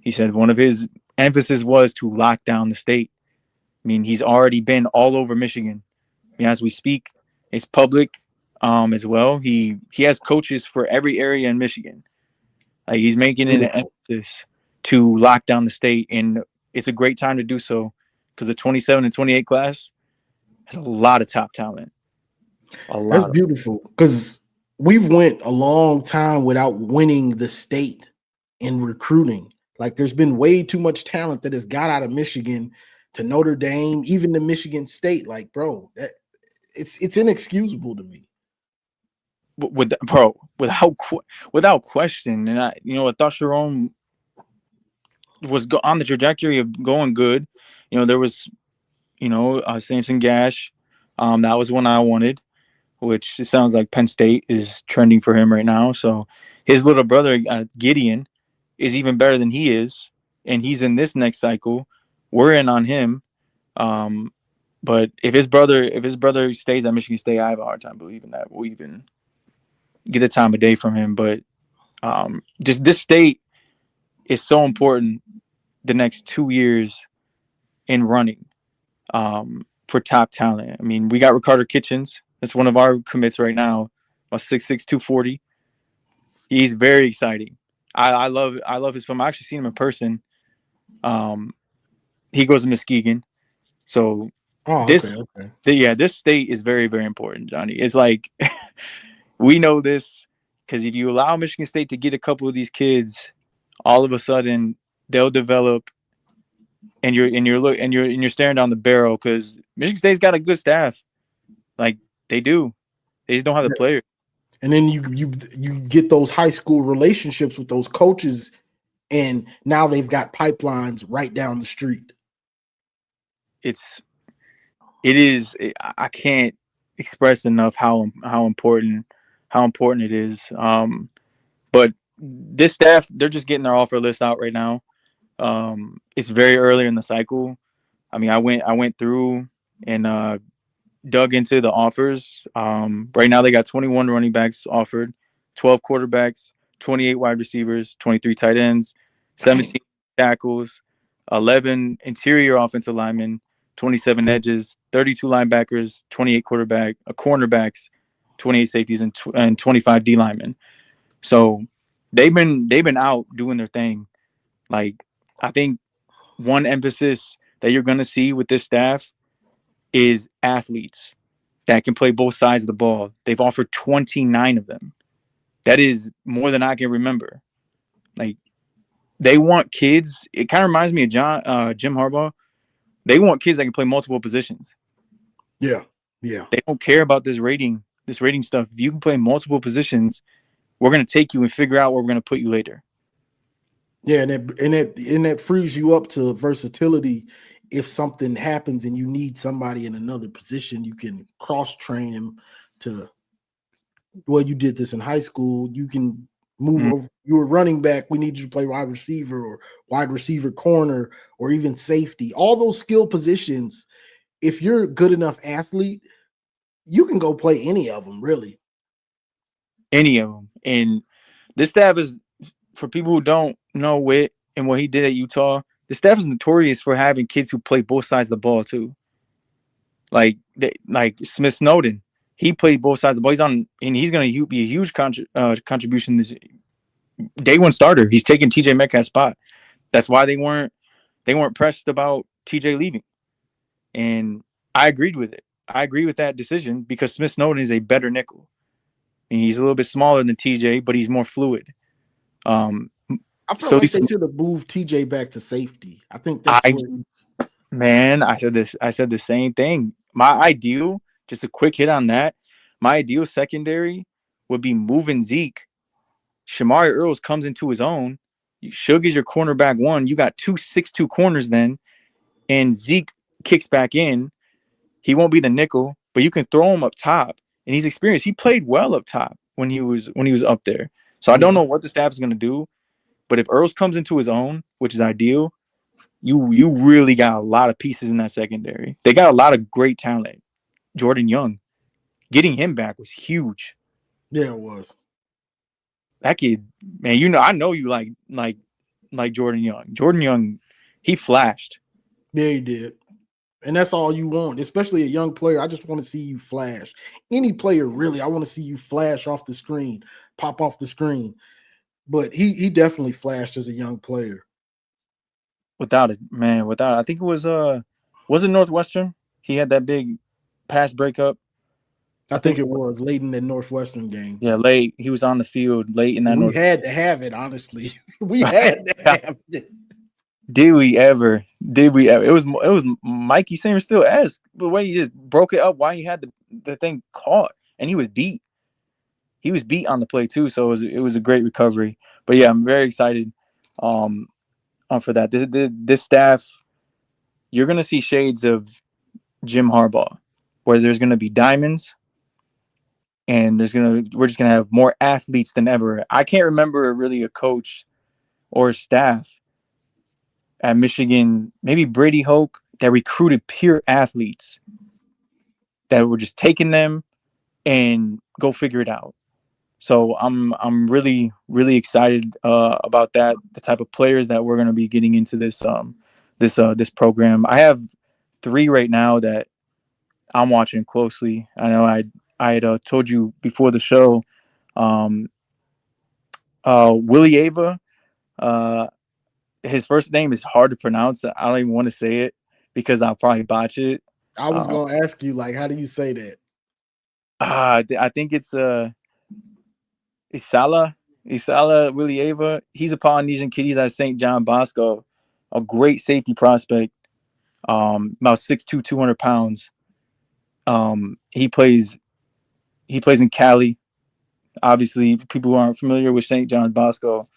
he said one of his emphasis was to lock down the state. I mean, he's already been all over Michigan. I mean, as we speak, it's public as well. He has coaches for every area in Michigan. Like he's making it an emphasis to lock down the state, and it's a great time to do so because the 27 and 28 class has a lot of top talent. That's beautiful because we've went a long time without winning the state in recruiting. Like there's been way too much talent that has got out of Michigan to Notre Dame, even to Michigan State. Like, bro, it's inexcusable to me. Without question, and I thought Sharon was on the trajectory of going good. There was, Samson Gash. That was one I wanted, which it sounds like Penn State is trending for him right now. So his little brother Gideon is even better than he is, and he's in this next cycle. We're in on him. But if his brother stays at Michigan State, I have a hard time believing that we'll even get the time of day from him. But just this state is so important the next 2 years in running for top talent. I mean, we got Ricardo Kitchens. That's one of our commits right now, a 6'6", 240. He's very exciting. I love his film. I actually seen him in person. He goes to Muskegon. So this state is very, very important, Johnny. It's like we know this because if you allow Michigan State to get a couple of these kids, all of a sudden they'll develop, and you're staring down the barrel because Michigan State's got a good staff, like they do. They just don't have the players. And then you get those high school relationships with those coaches, and now they've got pipelines right down the street. I can't express enough how important it is. But this staff, they're just getting their offer list out right now. It's very early in the cycle. I mean, I went through and dug into the offers. Right now they got 21 running backs offered, 12 quarterbacks, 28 wide receivers, 23 tight ends, 17 tackles, 11 interior offensive linemen, 27 edges, 32 linebackers, 28 cornerbacks, 28 safeties, and 25 D linemen. So they've been out doing their thing. Like, I think one emphasis that you're going to see with this staff is athletes that can play both sides of the ball. They've offered 29 of them. That is more than I can remember. Like, they want kids. It kind of reminds me of Jim Harbaugh. They want kids that can play multiple positions. Yeah. They don't care about this rating stuff. If you can play multiple positions, we're going to take you and figure out where we're going to put you later. Yeah, and that frees you up to versatility. If something happens and you need somebody in another position, you can cross-train him to, well, you did this in high school. You can move over. You're a running back. We need you to play wide receiver or wide receiver corner or even safety. All those skill positions, if you're a good enough athlete, you can go play any of them, really. Any of them. And this staff is, for people who don't know Witt and what he did at Utah, the staff is notorious for having kids who play both sides of the ball too. Like Smith Snowden, He played both sides of the ball. He's on, and he's going to be a huge contribution. This day one starter. He's taking TJ Metcalf's spot. That's why they weren't pressed about TJ leaving, and I agreed with it. I agree with that decision because Smith Snowden is a better nickel. And he's a little bit smaller than TJ, but he's more fluid. I felt So like they should have moved TJ back to safety. I think that's I where. man, I said this. I said the same thing. My ideal, just a quick hit on that. My ideal secondary would be moving Zeke. Shamari Earls comes into his own. Suge is your cornerback one. You got 2 6'2" corners then, and Zeke kicks back in. He won't be the nickel, but you can throw him up top, and he's experienced. He played well up top when he was up there. So I don't know what the staff is going to do, but if Earls comes into his own, which is ideal, you really got a lot of pieces in that secondary. They got a lot of great talent. Jordan Young, getting him back was huge. Yeah, it was. That kid, man, I know you like Jordan Young. Jordan Young, he flashed. Yeah, he did. And that's all you want, especially a young player. I just want to see you flash. Any player, really, I want to see you flash off the screen, pop off the screen. But he definitely flashed as a young player. Without it, man, without it. I think it was it Northwestern? He had that big pass breakup. I think it was late in that Northwestern game. Yeah, late. He was on the field late in that. We had to have it, honestly. We had to have it. Did we ever? Did we ever? It was Mikey Singer still asked the way he just broke it up. Why he had the thing caught and he was beat. He was beat on the play too, so it was a great recovery. But yeah, I'm very excited for that. This staff, you're gonna see shades of Jim Harbaugh, where there's gonna be diamonds, and we're just gonna have more athletes than ever. I can't remember really a coach or a staff at Michigan, maybe Brady Hoke, that recruited pure athletes that were just taking them and go figure it out. So I'm really really excited about that. The type of players that we're going to be getting into this program. I have 3 right now that I'm watching closely. I know I had told you before the show. Willie Ava. His first name is hard to pronounce. I don't even want to say it because I'll probably botch it. I was going to ask you, like, how do you say that? I think it's Isala Willieva. He's a Polynesian kid. He's at St. John Bosco, a great safety prospect. About 6'2", 200 pounds. He plays in Cali. Obviously, people who aren't familiar with St. John Bosco,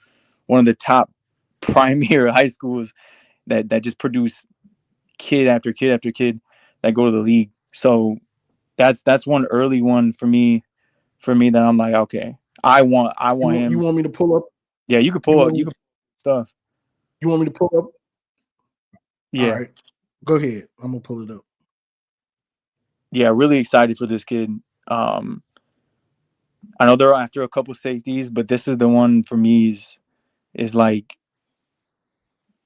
one of the top premier high schools that just produce kid after kid after kid that go to the league. So that's one early one for me that I'm like, okay, I want him. You want me to pull up? Yeah, you could pull up. You could stuff. You want me to pull up? Yeah. All right. Go ahead. I'm gonna pull it up. Yeah, really excited for this kid. I know they're after a couple safeties, but this is the one for me is like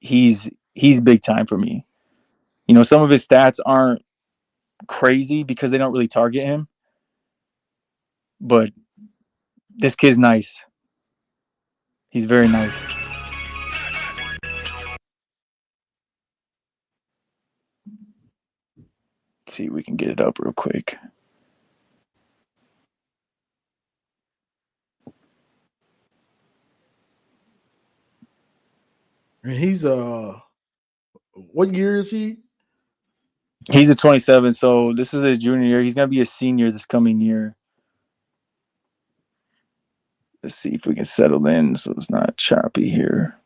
he's big time for me. You know, some of his stats aren't crazy because they don't really target him, but this kid's nice. He's very nice. Let's see if we can get it up real quick. And he's what year is he? He's a 27, so this is his junior year. He's gonna be a senior this coming year. Let's see if we can settle in so it's not choppy here.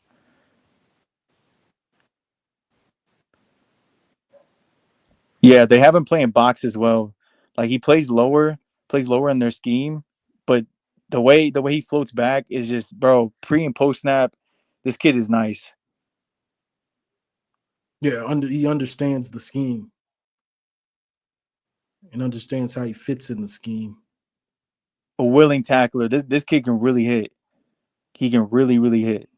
Yeah, they have him playing box as well. Like he plays lower in their scheme, but the way he floats back is just, bro, pre and post snap. This kid is nice. Yeah, he understands the scheme and understands how he fits in the scheme. A willing tackler. This kid can really hit. He can really, really hit.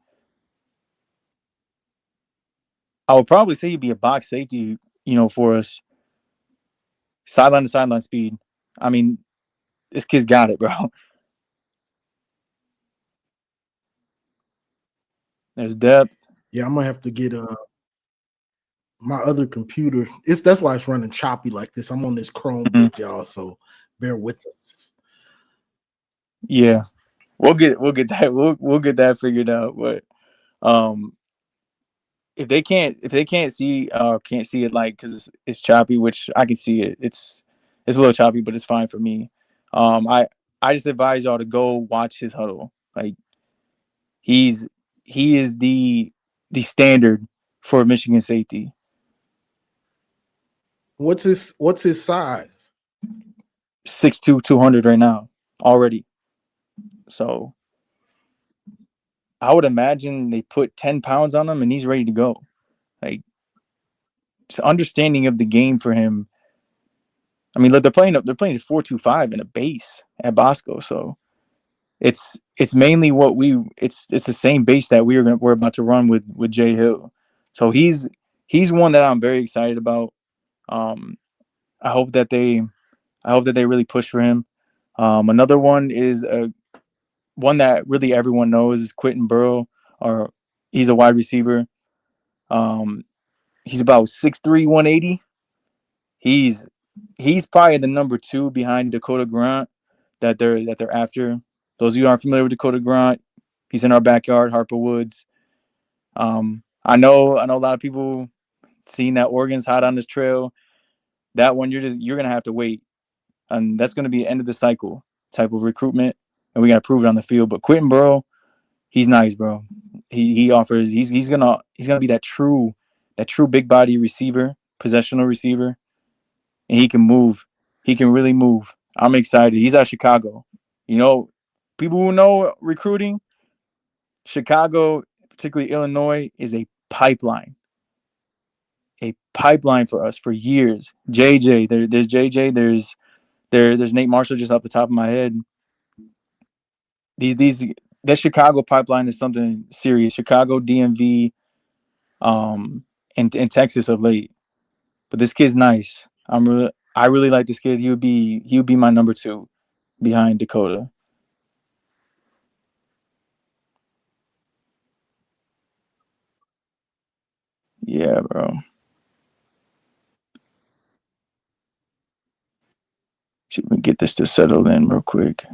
I would probably say he'd be a box safety, for us. Sideline to sideline speed. I mean, This kid's got it, bro. There's depth. Yeah, I'm gonna have to get my other computer. That's why it's running choppy like this. I'm on this Chromebook, y'all, so bear with us. Yeah, we'll get that we'll get that figured out. But if they can't see it like because it's choppy, which I can see it. It's a little choppy, but it's fine for me. I just advise y'all to go watch his huddle. Like he is the standard for Michigan safety. What's his size? 6'2", 200 right now already. So I would imagine they put 10 pounds on him and he's ready to go. Like, just understanding of the game for him. I mean, look, they're playing 4-2-5 in a base at Bosco, so it's mainly it's the same base that we're about to run with Jay Hill. So he's one that I'm very excited about. I hope that they really push for him. Another one is one that really everyone knows is Quentin Burrow, or he's a wide receiver. He's about 6'3", 180. He's probably the number 2 behind Dakota Grant that they're after. Those of you who aren't familiar with Dakota Grant, he's in our backyard, Harper Woods. I know a lot of people seeing that Oregon's hot on this trail. That one you're gonna have to wait, and that's gonna be the end of the cycle type of recruitment, and we gotta prove it on the field. But Quentin Burrow, he's nice, bro. He offers. He's gonna be that true big body receiver, possessional receiver, and he can move. He can really move. I'm excited. He's at Chicago. You know, people who know recruiting, Chicago, particularly Illinois, is a pipeline. A pipeline for us for years. JJ, there's JJ. There's Nate Marshall just off the top of my head. That Chicago pipeline is something serious. Chicago, DMV, and Texas of late. But this kid's nice. I really like this kid. He would be my number 2 behind Dakota. Yeah, bro. Should we get this to settle in real quick?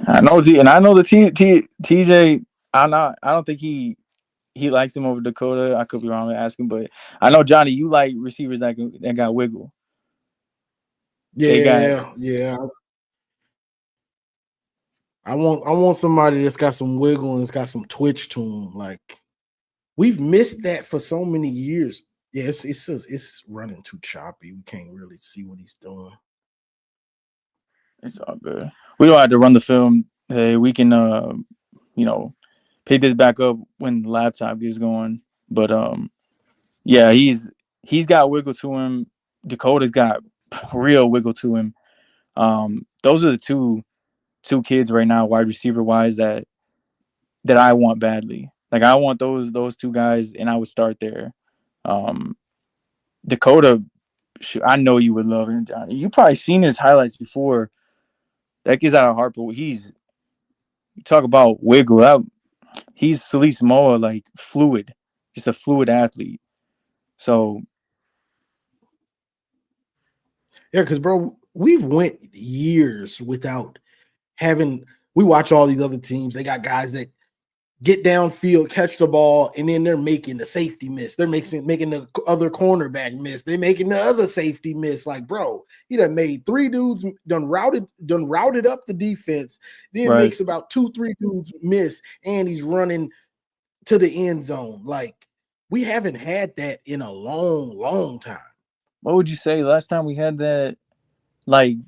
I know, and I know the TJ. I don't think he likes him over Dakota. I could be wrong asking, but I know Johnny, you like receivers that got wiggle. Yeah. I want somebody that's got some wiggle and it's got some twitch to them. Like we've missed that for so many years. Yeah, it's running too choppy. We can't really see what he's doing. It's all good. We don't have to run the film. Hey, we can pick this back up when the laptop gets going. But yeah, he's got wiggle to him. Dakota's got real wiggle to him. Those are the two kids right now, wide receiver wise, that I want badly. Like I want those 2 guys, and I would start there. Dakota, I know you would love him, Johnny. You probably seen his highlights before. That kid's out of Harper. You talk about wiggle out. He's Solis Moa, like fluid, just a fluid athlete. So yeah, because bro, we've went years without having. We watch all these other teams. They got guys that get downfield, catch the ball, and then they're making the safety miss. They're making the other cornerback miss. They're making the other safety miss. Like, bro, he done made 3 dudes done routed up the defense. Then right. makes about 2-3 dudes miss, and he's running to the end zone. Like, we haven't had that in a long, long time. What would you say last time we had that? Like,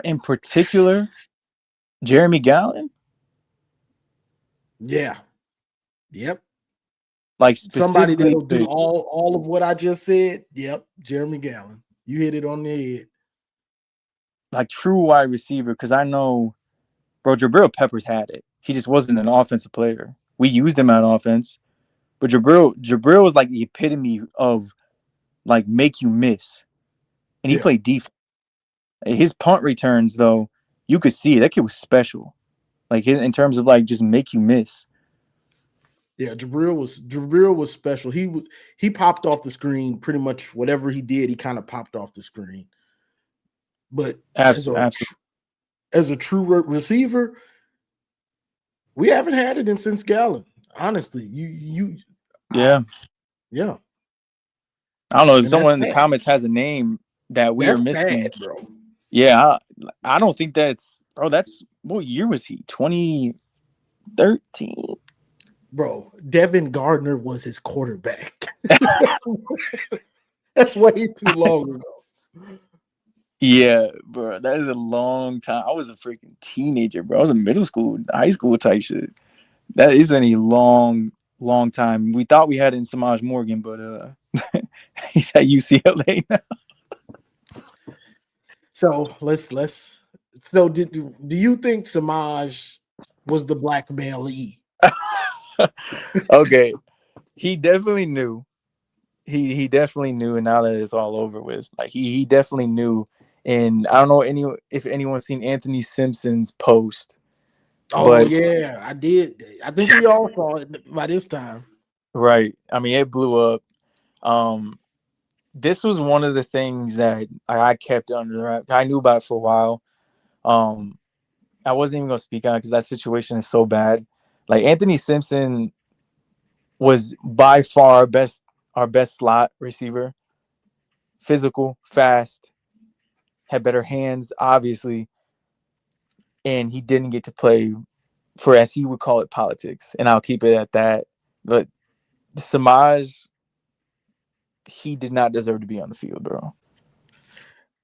in particular, Jeremy Gallen? Yeah. Yep. Like Somebody specifically, that'll do all of what I just said. Yep. Jeremy Gallen. You hit it on the head. like true wide receiver, because I know, bro, Jabril Peppers had it. He just wasn't an offensive player. We used him on offense, but Jabril was like the epitome of like make you miss, and he Yeah. played defense. His punt returns, though, you could see it. That kid was special, like in terms of like just make you miss. Yeah, Jabril was special. He popped off the screen pretty much whatever he did. He kind of popped off the screen. But Absolutely. as a true receiver, we haven't had it since Gallen. Honestly, Yeah. Yeah. I don't know if And someone that's in the bad. comments has a name that we are That's missing. bad, bro. Yeah, I don't think that's bro. That's what year was he? 2013. Bro, Devin Gardner was his quarterback. That's way too long ago. Yeah, bro, that is a long time. I was a freaking teenager, bro. I was in middle school, high school type shit. That isn't a long time. We thought we had it in Samaj Morgan, but he's at UCLA now. So so do you think Samaj was the blackmailee? Okay, he definitely knew. He definitely knew, and now that it's all over with, like he definitely knew. And I don't know if anyone's seen Anthony Simpson's post, Oh but yeah, I did. I think we all saw it by this time. right, I mean it blew up. This was one of the things that I kept under the wrap. I knew about it for a while. I wasn't even gonna speak on it because that situation is so bad. Like Anthony Simpson was by far our best slot receiver. Physical, fast, had better hands, obviously, and he didn't get to play for, as he would call it, politics. And I'll keep it at that. But Samaj, he did not deserve to be on the field, bro.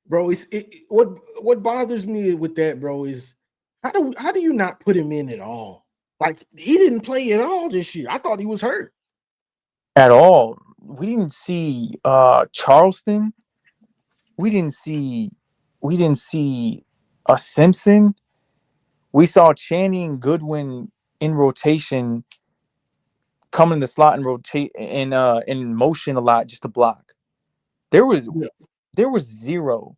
Bro, what bothers me with that, bro, is how do you not put him in at all? Like he didn't play at all this year. I thought he was hurt. At all. We didn't see Charleston. We didn't see a Simpson. We saw Channing Goodwin in rotation, come in the slot and rotate in motion a lot just to block. There was zero.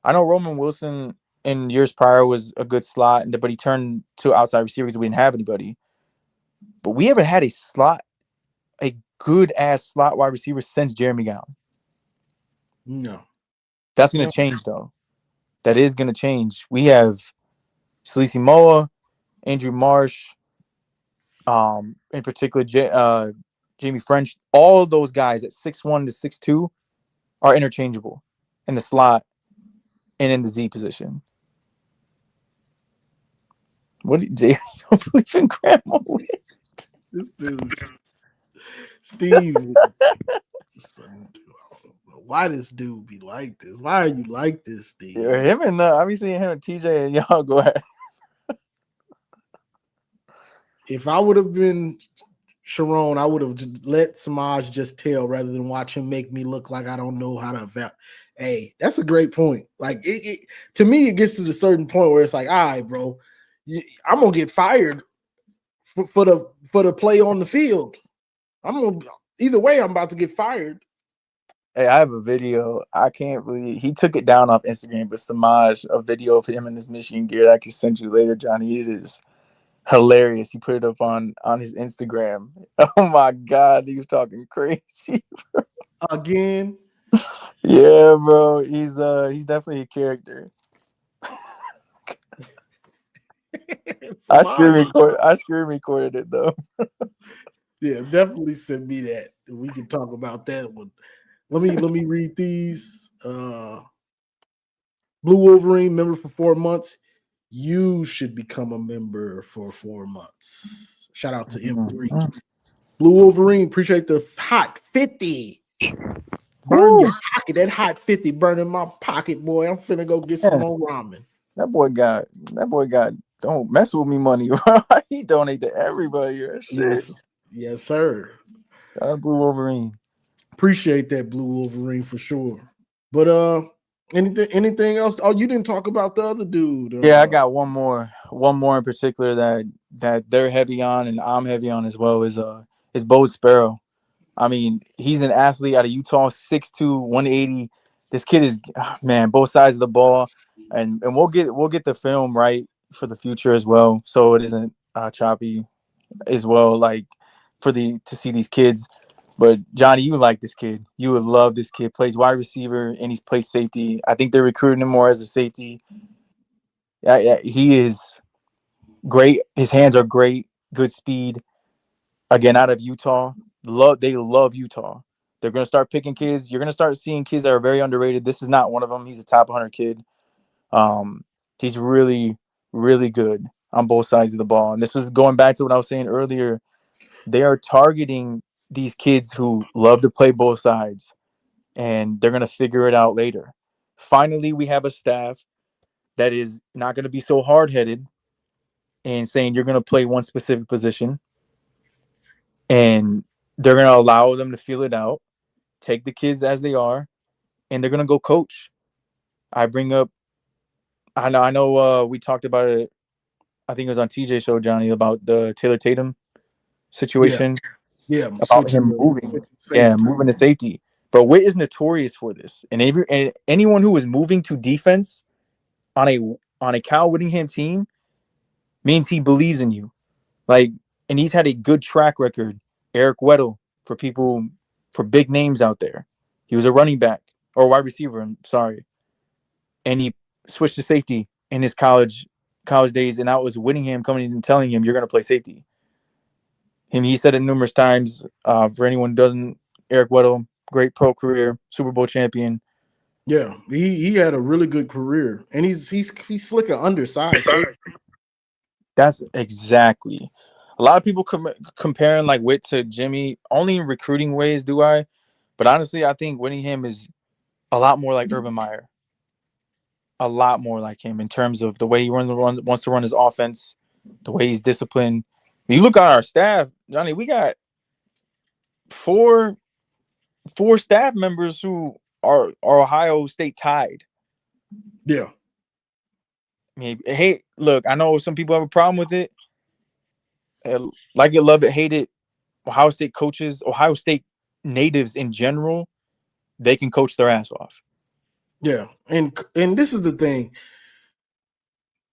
I know Roman Wilson in years prior was a good slot, but he turned to outside receivers. We didn't have anybody. But we haven't had a good ass slot wide receiver since Jeremy Gown. No. That's going to change, though. That is going to change. We have Salisi Moa, Andrew Marsh, in particular, Jamie French. All of those guys at 6'1" to 6'2" are interchangeable in the slot and in the Z position. What do you don't believe in Grandma? This dude, Steve. Why this dude be like this? Why are you like this, Steve? Yeah, him and obviously him and TJ and y'all go ahead. If I would have been Sharon, I would have let Samaj just tell rather than watch him make me look like I don't know how to. Hey, that's a great point. Like to me, it gets to the certain point where it's like, all right, bro, I'm gonna get fired for the play on the field. Either way, I'm about to get fired. Hey, I have a video. I can't believe he took it down off Instagram, but Samaj, a video of him in his Michigan gear that I can send you later, Johnny. It is hilarious. He put it up on his Instagram. Oh my God, he was talking crazy. Again. Yeah, bro. He's definitely a character. I screen recorded it though. Yeah, definitely send me that. We can talk about that one. Let me read these. Blue Wolverine, member for 4 months. You should become a member for 4 months. Shout out to M3. Blue Wolverine, appreciate the hot 50. Burn your pocket. That hot 50 burning my pocket, boy. I'm finna go get some more ramen. That boy got don't mess with me money. He donate to everybody. Yes, sir. Blue Wolverine. Appreciate that, Blue Wolverine, for sure. But anything else? Oh, you didn't talk about the other dude. Yeah, I got one more one more in particular that they're heavy on and I'm heavy on as well is Bo Sparrow. I mean, he's an athlete out of Utah, 6'2", 180. This kid is man, both sides of the ball, and we'll get the film right for the future as well, so it isn't choppy as well. Like to see these kids. But Johnny, you like this kid. You would love this kid. Plays wide receiver and he's plays safety. I think they're recruiting him more as a safety. Yeah, he is great. His hands are great. Good speed. Again, out of Utah. They love Utah. They're gonna start picking kids. You're gonna start seeing kids that are very underrated. This is not one of them. He's a top 100 kid. He's really, really good on both sides of the ball. And this is going back to what I was saying earlier. They are targeting these kids who love to play both sides, and they're gonna figure it out later. Finally, we have a staff that is not gonna be so hard headed and saying you're gonna play one specific position, and they're gonna allow them to feel it out, take the kids as they are, and they're gonna go coach. I bring up, I know, we talked about it. I think it was on TJ show, Johnny, about the Taylor Tatum Yeah, situation yeah. about him moving, Switching safety. moving to safety. But Witt is notorious for this, and anyone who is moving to defense on a Kyle Whittingham team means he believes in you. Like, and he's had a good track record. Eric Weddle, for big names out there. He was a running back or wide receiver. I'm sorry, and he switched to safety in his college days, and that was Whittingham coming in and telling him you're going to play safety. And he said it numerous times. For anyone who doesn't, Eric Weddle, great pro career, Super Bowl champion. Yeah, he had a really good career, and he's slick an undersized safety. That's exactly. A lot of people comparing like Witt to Jimmy. Only in recruiting ways do I, but honestly, I think Whittingham is a lot more like Urban Meyer. A lot more like him in terms of the way he wants to run his offense, the way he's disciplined. When you look at our staff, Johnny, we got four staff members who are Ohio State tied. Yeah. I mean, hey, look, I know some people have a problem with it. Like it, love it, hate it. Ohio State coaches, Ohio State natives in general, they can coach their ass off. Yeah, and this is the thing.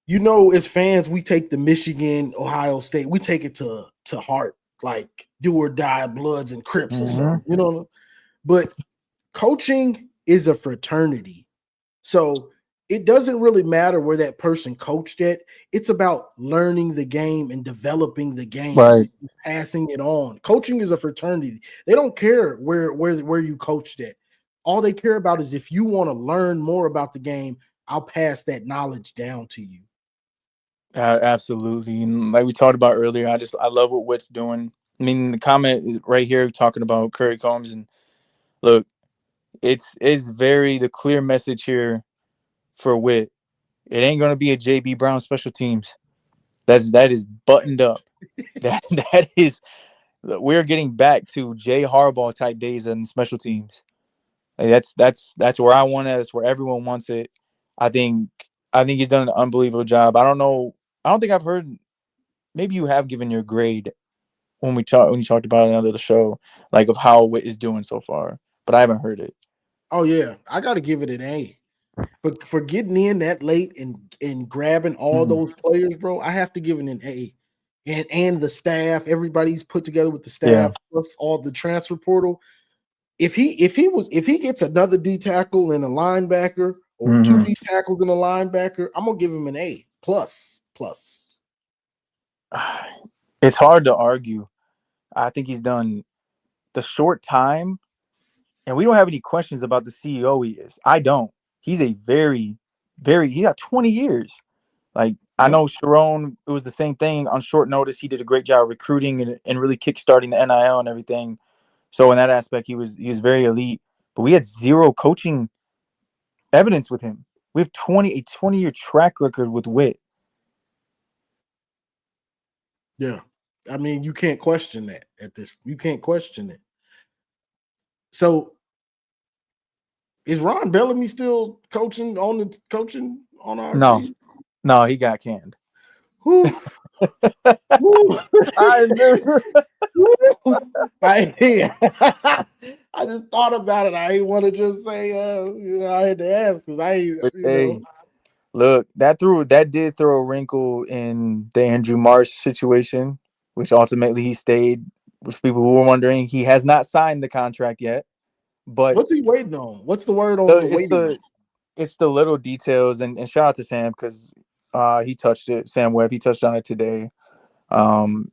You know, as fans, we take the Michigan, Ohio State, we take it to heart, like do or die, Bloods and Crips or something. You know, but coaching is a fraternity, so it doesn't really matter where that person coached at. It's about learning the game and developing the game, right? Passing it on. Coaching is a fraternity. They don't care where you coached at. All they care about is if you want to learn more about the game, I'll pass that knowledge down to you. Absolutely, and like we talked about earlier, I love what Witt's doing. I mean, the comment is right here talking about Curry Combs, and look, it's the clear message here for Witt. It ain't gonna be a JB Brown special teams. That is buttoned up. That is, we're getting back to Jay Harbaugh type days in special teams. Like that's where I want it. That's where everyone wants it. I think he's done an unbelievable job. I don't know. I don't think I've heard. Maybe you have given your grade when you talked about it on the show, like of how Witt is doing so far, but I haven't heard it. Oh yeah, I got to give it an A for getting in that late and grabbing all those players, bro. I have to give it an A, and the staff, everybody's put together with the staff, plus all the transfer portal. If he gets another D tackle and a linebacker, or two D tackles and a linebacker, I'm gonna give him an A plus. It's hard to argue. I think he's done the short time, and we don't have any questions about the CEO he is. I don't. He's a very, he got 20 years. Like, I know Sharon, it was the same thing on short notice. He did a great job recruiting and really kickstarting the NIL and everything. So in that aspect, he was very elite. But we had zero coaching evidence with him. We have a 20-year track record with Witt. Yeah. I mean, you can't question that you can't question it. So is Ron Bellamy still coaching on our team? No, he got canned. Whew, whew. I remember. I just thought about it. I ain't want to just say, I had to ask because I ain't, But hey, look, that did throw a wrinkle in the Andrew Marsh situation, which ultimately he stayed. Which people who were wondering, he has not signed the contract yet. But what's he waiting on? What's the word on the, the it's waiting? the it's the little details, and shout out to Sam because he touched it. Sam Webb, he touched on it today. Coming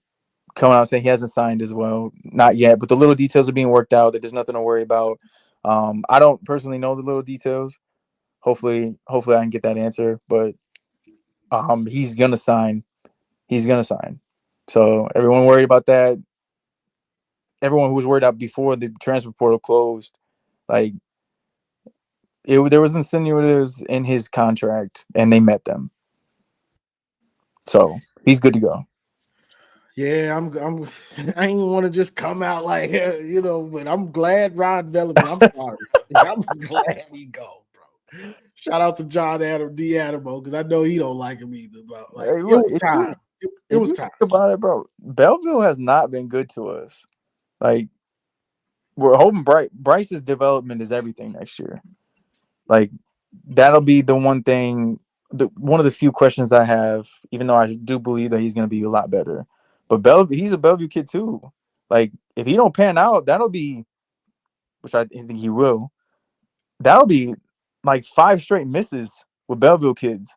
out saying he hasn't signed as well, not yet, but the little details are being worked out. That there's nothing to worry about. I don't personally know the little details. Hopefully I can get that answer. But he's gonna sign. He's gonna sign. So everyone worried about that. Everyone who was worried about before the transfer portal closed, like there was insinuatives in his contract, and they met them. So he's good to go. Yeah, I ain't want to just come out like, but I'm glad Ron Bellamy. I'm sorry. I'm glad he go, bro. Shout out to John Adam D. Adamo because I know he don't like him either. But like, Hey, it look, was time. It if was you time. think about it, bro, Belleville has not been good to us. Like we're hoping Bryce's development is everything next year. Like that'll be the one thing, one of the few questions I have, even though I do believe that he's going to be a lot better. But he's a Bellevue kid too. Like if he don't pan out, that'll be, which I think he will. That'll be like 5 straight misses with Belleville kids.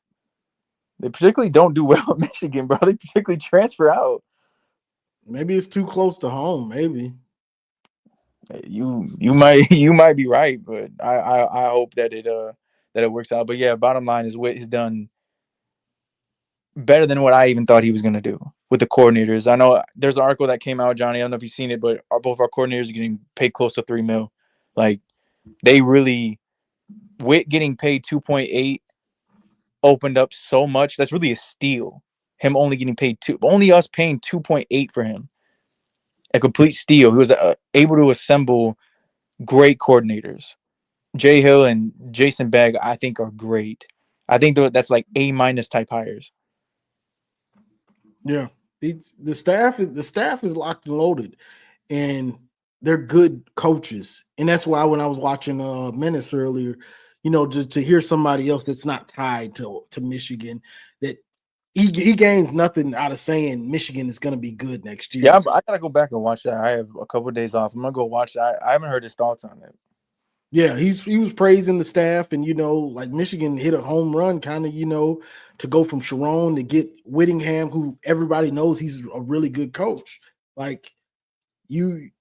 They particularly don't do well at Michigan, bro. They particularly transfer out. Maybe it's too close to home. Maybe. You might be right, but I hope that it works out. But yeah, bottom line is Witt has done better than what I even thought he was going to do with the coordinators. I know there's an article that came out, Johnny. I don't know if you've seen it, but both our coordinators are getting paid close to $3 million. Like they really, Witt getting paid 2.8 opened up so much. That's really a steal. Him only getting paid only us paying 2.8 for him. A complete steal. He was able to assemble great coordinators. Jay Hill and Jason Begg, I think, are great. I think that's like A- type hires. Yeah, the staff is locked and loaded, and they're good coaches. And that's why when I was watching Menace earlier, to hear somebody else that's not tied to Michigan, that he gains nothing out of saying Michigan is going to be good next year. Yeah, I gotta go back and watch that. I have a couple of days off. I'm gonna go watch that. I haven't heard his thoughts on it. Yeah, he was praising the staff, and like Michigan hit a home run, kind of to go from Sharon to get Whittingham, who everybody knows he's a really good coach. Like you, I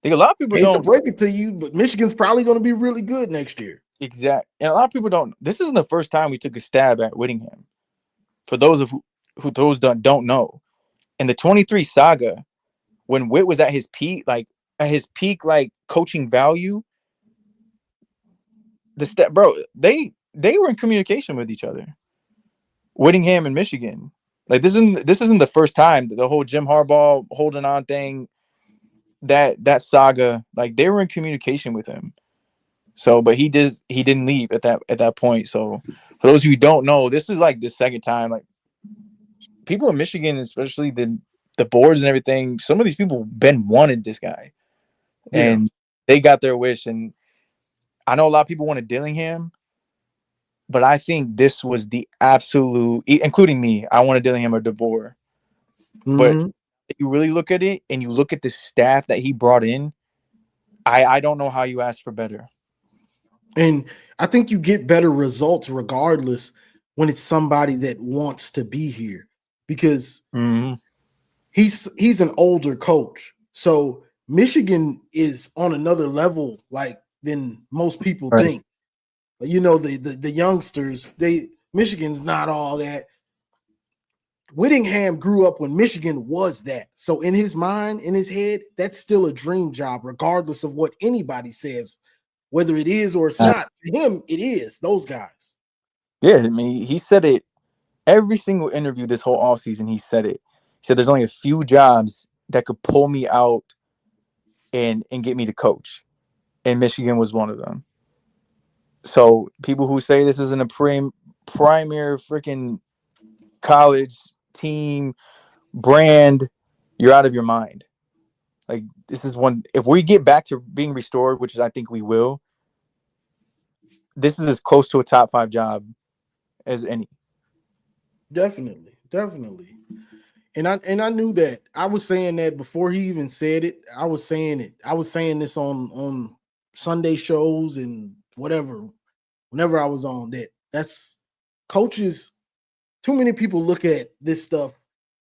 think a lot of people hate to don't break it to you, but Michigan's probably going to be really good next year. and a lot of people don't. This isn't the first time we took a stab at Whittingham. For those of who those don't know, in the 23 saga, when Witt was at his peak, like coaching value, they were in communication with each other. Whittingham and Michigan. Like this isn't the first time the whole Jim Harbaugh holding on thing, that saga, like they were in communication with him. So, but he didn't leave at that point. So, for those of you who don't know, this is like the second time. Like people in Michigan, especially the boards and everything, some of these people been wanted this guy, and they got their wish. And I know a lot of people wanted Dillingham, but I think this was the absolute, including me. I wanted Dillingham or DeBoer, but Mm-hmm. if you really look at it and you look at the staff that he brought in, I don't know how you ask for better. And I think you get better results regardless when it's somebody that wants to be here, because Mm-hmm. he's an older coach. So Michigan is on another level, like than most people Right. think. The youngsters, Michigan's not all that. Whittingham grew up when Michigan was that. So in his mind, in his head, that's still a dream job, regardless of what anybody says, whether it is or it's not. To him, it is those guys. Yeah, I mean, he said it every single interview this whole offseason. He said it. He said there's only a few jobs that could pull me out and get me to coach, and Michigan was one of them. So people who say this isn't a premier freaking college, team, brand, you're out of your mind. Like, this is one. If we get back to being restored, which is I think we will, this is as close to a top 5 job as any. Definitely. And I knew that. I was saying that before he even said it. I was saying it. I was saying this on Sunday shows and whatever. Whenever I was on that, that's coaches. Too many people look at this stuff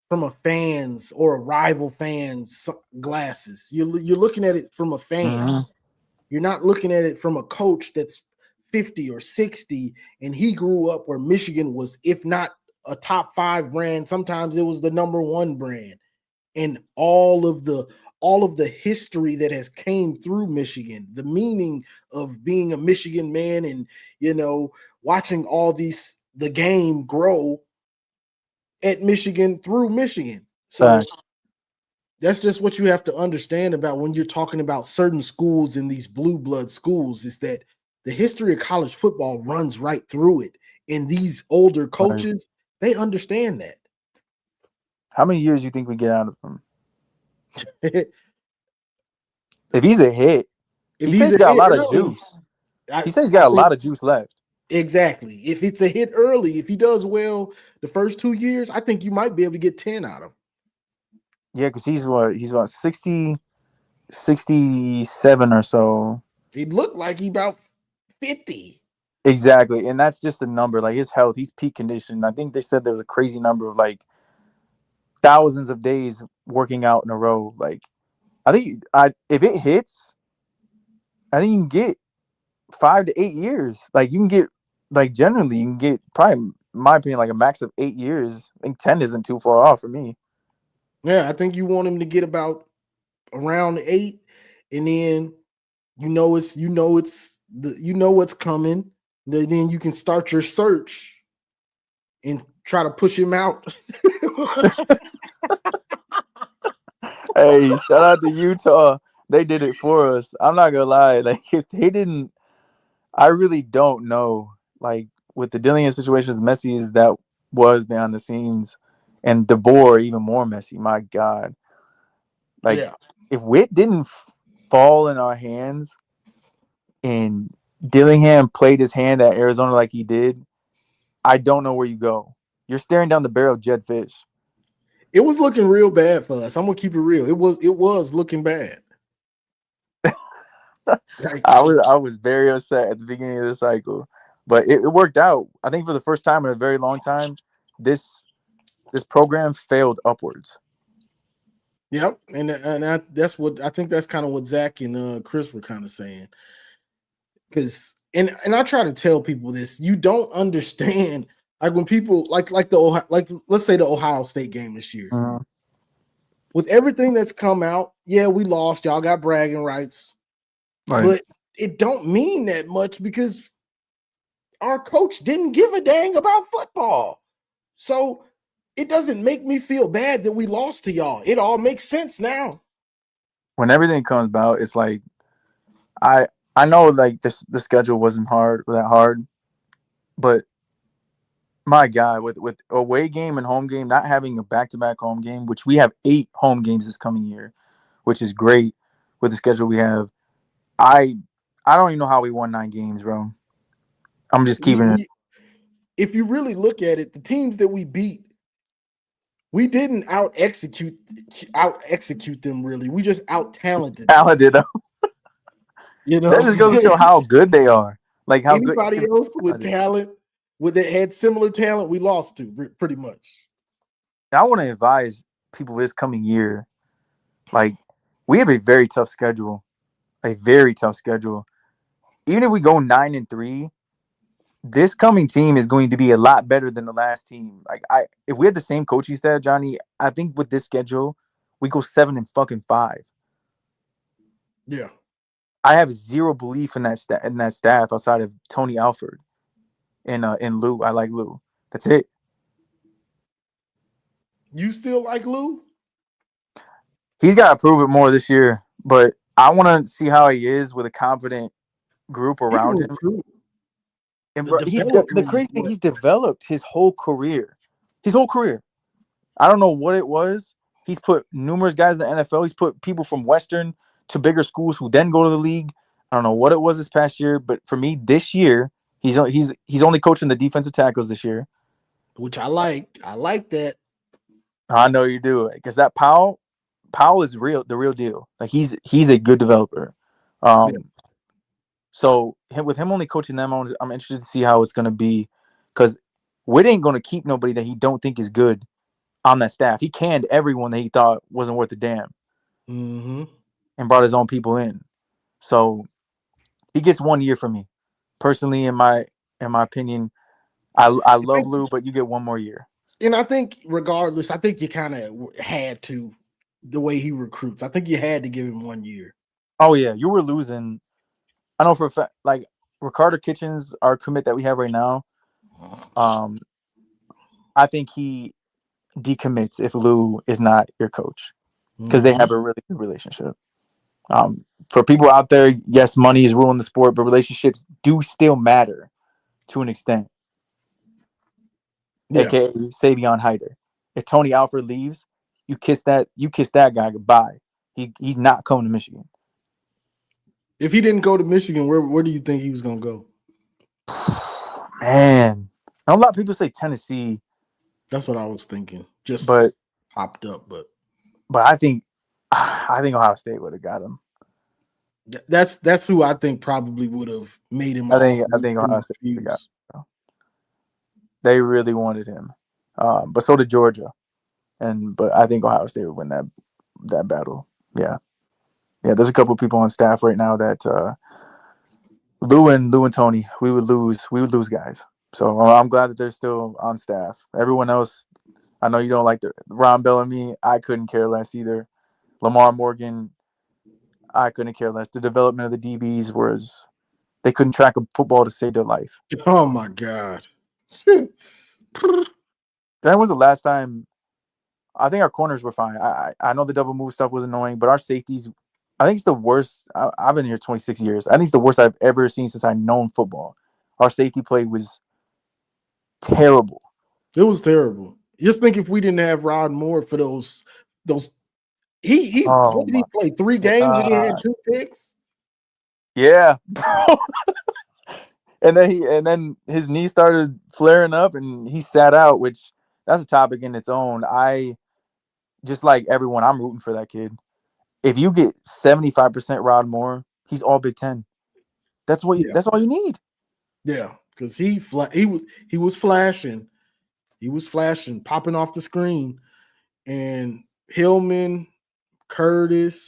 from a fan's or a rival fan's glasses. You're looking at it from a fan. Mm-hmm. You're not looking at it from a coach that's 50 or 60 and he grew up where Michigan was, if not a top 5 brand, sometimes it was the number 1 brand. And all of the history that has came through Michigan, the meaning of being a Michigan man and, watching all the game grow at Michigan through Michigan. So that's just what you have to understand about when you're talking about certain schools in these blue blood schools, is that the history of college football runs right through it. And these older coaches, they understand that. How many years do you think we get out of him? If he's a hit, he said he's got a lot of juice. He said he's got a lot of juice left. Exactly. If it's a hit early, if he does well the first 2 years, I think you might be able to get 10 out of him. Yeah, because he's what 60, 67 or so. He looked like he about 50. Exactly. And that's just a number. Like his health, he's peak condition. I think they said there was a crazy number of like thousands of days working out in a row. Like, I think if it hits, I think you can get 5 to 8 years. Like you can get, like generally you can get probably, in my opinion, like a max of 8 years. I think 10 isn't too far off for me. Yeah, I think you want him to get about around 8, and then what's coming. Then you can start your search and try to push him out. Hey, shout out to Utah. They did it for us. I'm not gonna lie. Like if they didn't, I really don't know. Like with the Dillian situation, as messy as that was behind the scenes, and DeBoer even more messy. My God. Like if Witt didn't fall in our hands and Dillingham played his hand at Arizona like he did, I don't know where you go. You're staring down the barrel of Jed Fish. It was looking real bad for us. I'm gonna keep it real. It was looking bad. I was very upset at the beginning of the cycle, but it worked out. I think for the first time in a very long time, this program failed upwards. Yep, and that's what I think. That's kind of what Zach and Chris were kind of saying. Because and I try to tell people this, you don't understand. Like when people like let's say the Ohio State game this year, with everything that's come out, yeah, we lost. Y'all got bragging rights, but it don't mean that much because our coach didn't give a dang about football. So it doesn't make me feel bad that we lost to y'all. It all makes sense now. When everything comes about, it's like I know like the schedule wasn't that hard, but my God, with away game and home game, not having a back-to-back home game, which we have 8 home games this coming year, which is great with the schedule we have. I don't even know how we won 9 games, bro. I'm just keeping it. If you really look at it, the teams that we beat, we didn't out execute them really. We just out-talented them. That just goes to show how good they are. Like how anybody good else with talent, that had similar talent, we lost to pretty much. I want to advise people this coming year, like we have a very tough schedule, Even if we go 9-3, this coming team is going to be a lot better than the last team. Like if we had the same coaching staff, Johnny, I think with this schedule, we go 7-5. Yeah. I have zero belief in that staff outside of Tony Alford and Lou. I like Lou. That's it. You still like Lou? He's got to prove it more this year, but I want to see how he is with a confident group around him. And the crazy thing, he's developed his whole career. his whole career. I don't know what it was. He's put numerous guys in the NFL. He's put people from Western to bigger schools who then go to the league. I don't know what it was this past year, but for me, this year, he's only coaching the defensive tackles this year. Which I like. I like that. I know you do, because that Powell is the real deal. Like he's a good developer. Yeah. So with him only coaching them, I'm interested to see how it's going to be, because Witt ain't going to keep nobody that he don't think is good on that staff. He canned everyone that he thought wasn't worth a damn, Mm-hmm. and brought his own people in. So he gets 1 year from me, personally. In my opinion, I love Lou, but you get 1 more year. And I think, regardless, I think you kind of had to, the way he recruits. I think you had to give him 1 year. Oh yeah, you were losing. I know for a fact, like Ricardo Kitchens, our commit that we have right now. I think he decommits if Lou is not your coach, because they have a really good relationship. For people out there, yes, money is ruling the sport, but relationships do still matter to an extent. Yeah. AKA Savion Hyder. If Tony Alford leaves, you kiss that guy goodbye. He's not coming to Michigan. If he didn't go to Michigan, where do you think he was going to go? Man, a lot of people say Tennessee. That's what I was thinking. Just popped up, but I think Ohio State would have got him. That's who I think probably would have made him. I think Ohio State would have got him. They really wanted him, but so did Georgia, but I think Ohio State would win that battle. Yeah. There's a couple of people on staff right now that Lou and Tony, we would lose guys. So I'm glad that they're still on staff. Everyone else, I know you don't like Ron Bellamy. I couldn't care less either. Lamar Morgan, I couldn't care less. The development of the DBs was, they couldn't track a football to save their life. Oh my God. When was the last time? I think our corners were fine. I know the double move stuff was annoying, but our safeties, I think it's the worst. I've been here 26 years. I think it's the worst I've ever seen since I've known football. Our safety play was terrible. It was terrible. Just think if we didn't have Rod Moore for those what did he play? 3 games and he had 2 picks? Yeah. and then his knee started flaring up and he sat out, which that's a topic in its own. I just, like everyone, I'm rooting for that kid. If you get 75% Rod Moore, he's all Big Ten. That's all you need. Yeah, because he was flashing. He was flashing, popping off the screen. And Hillman, Curtis.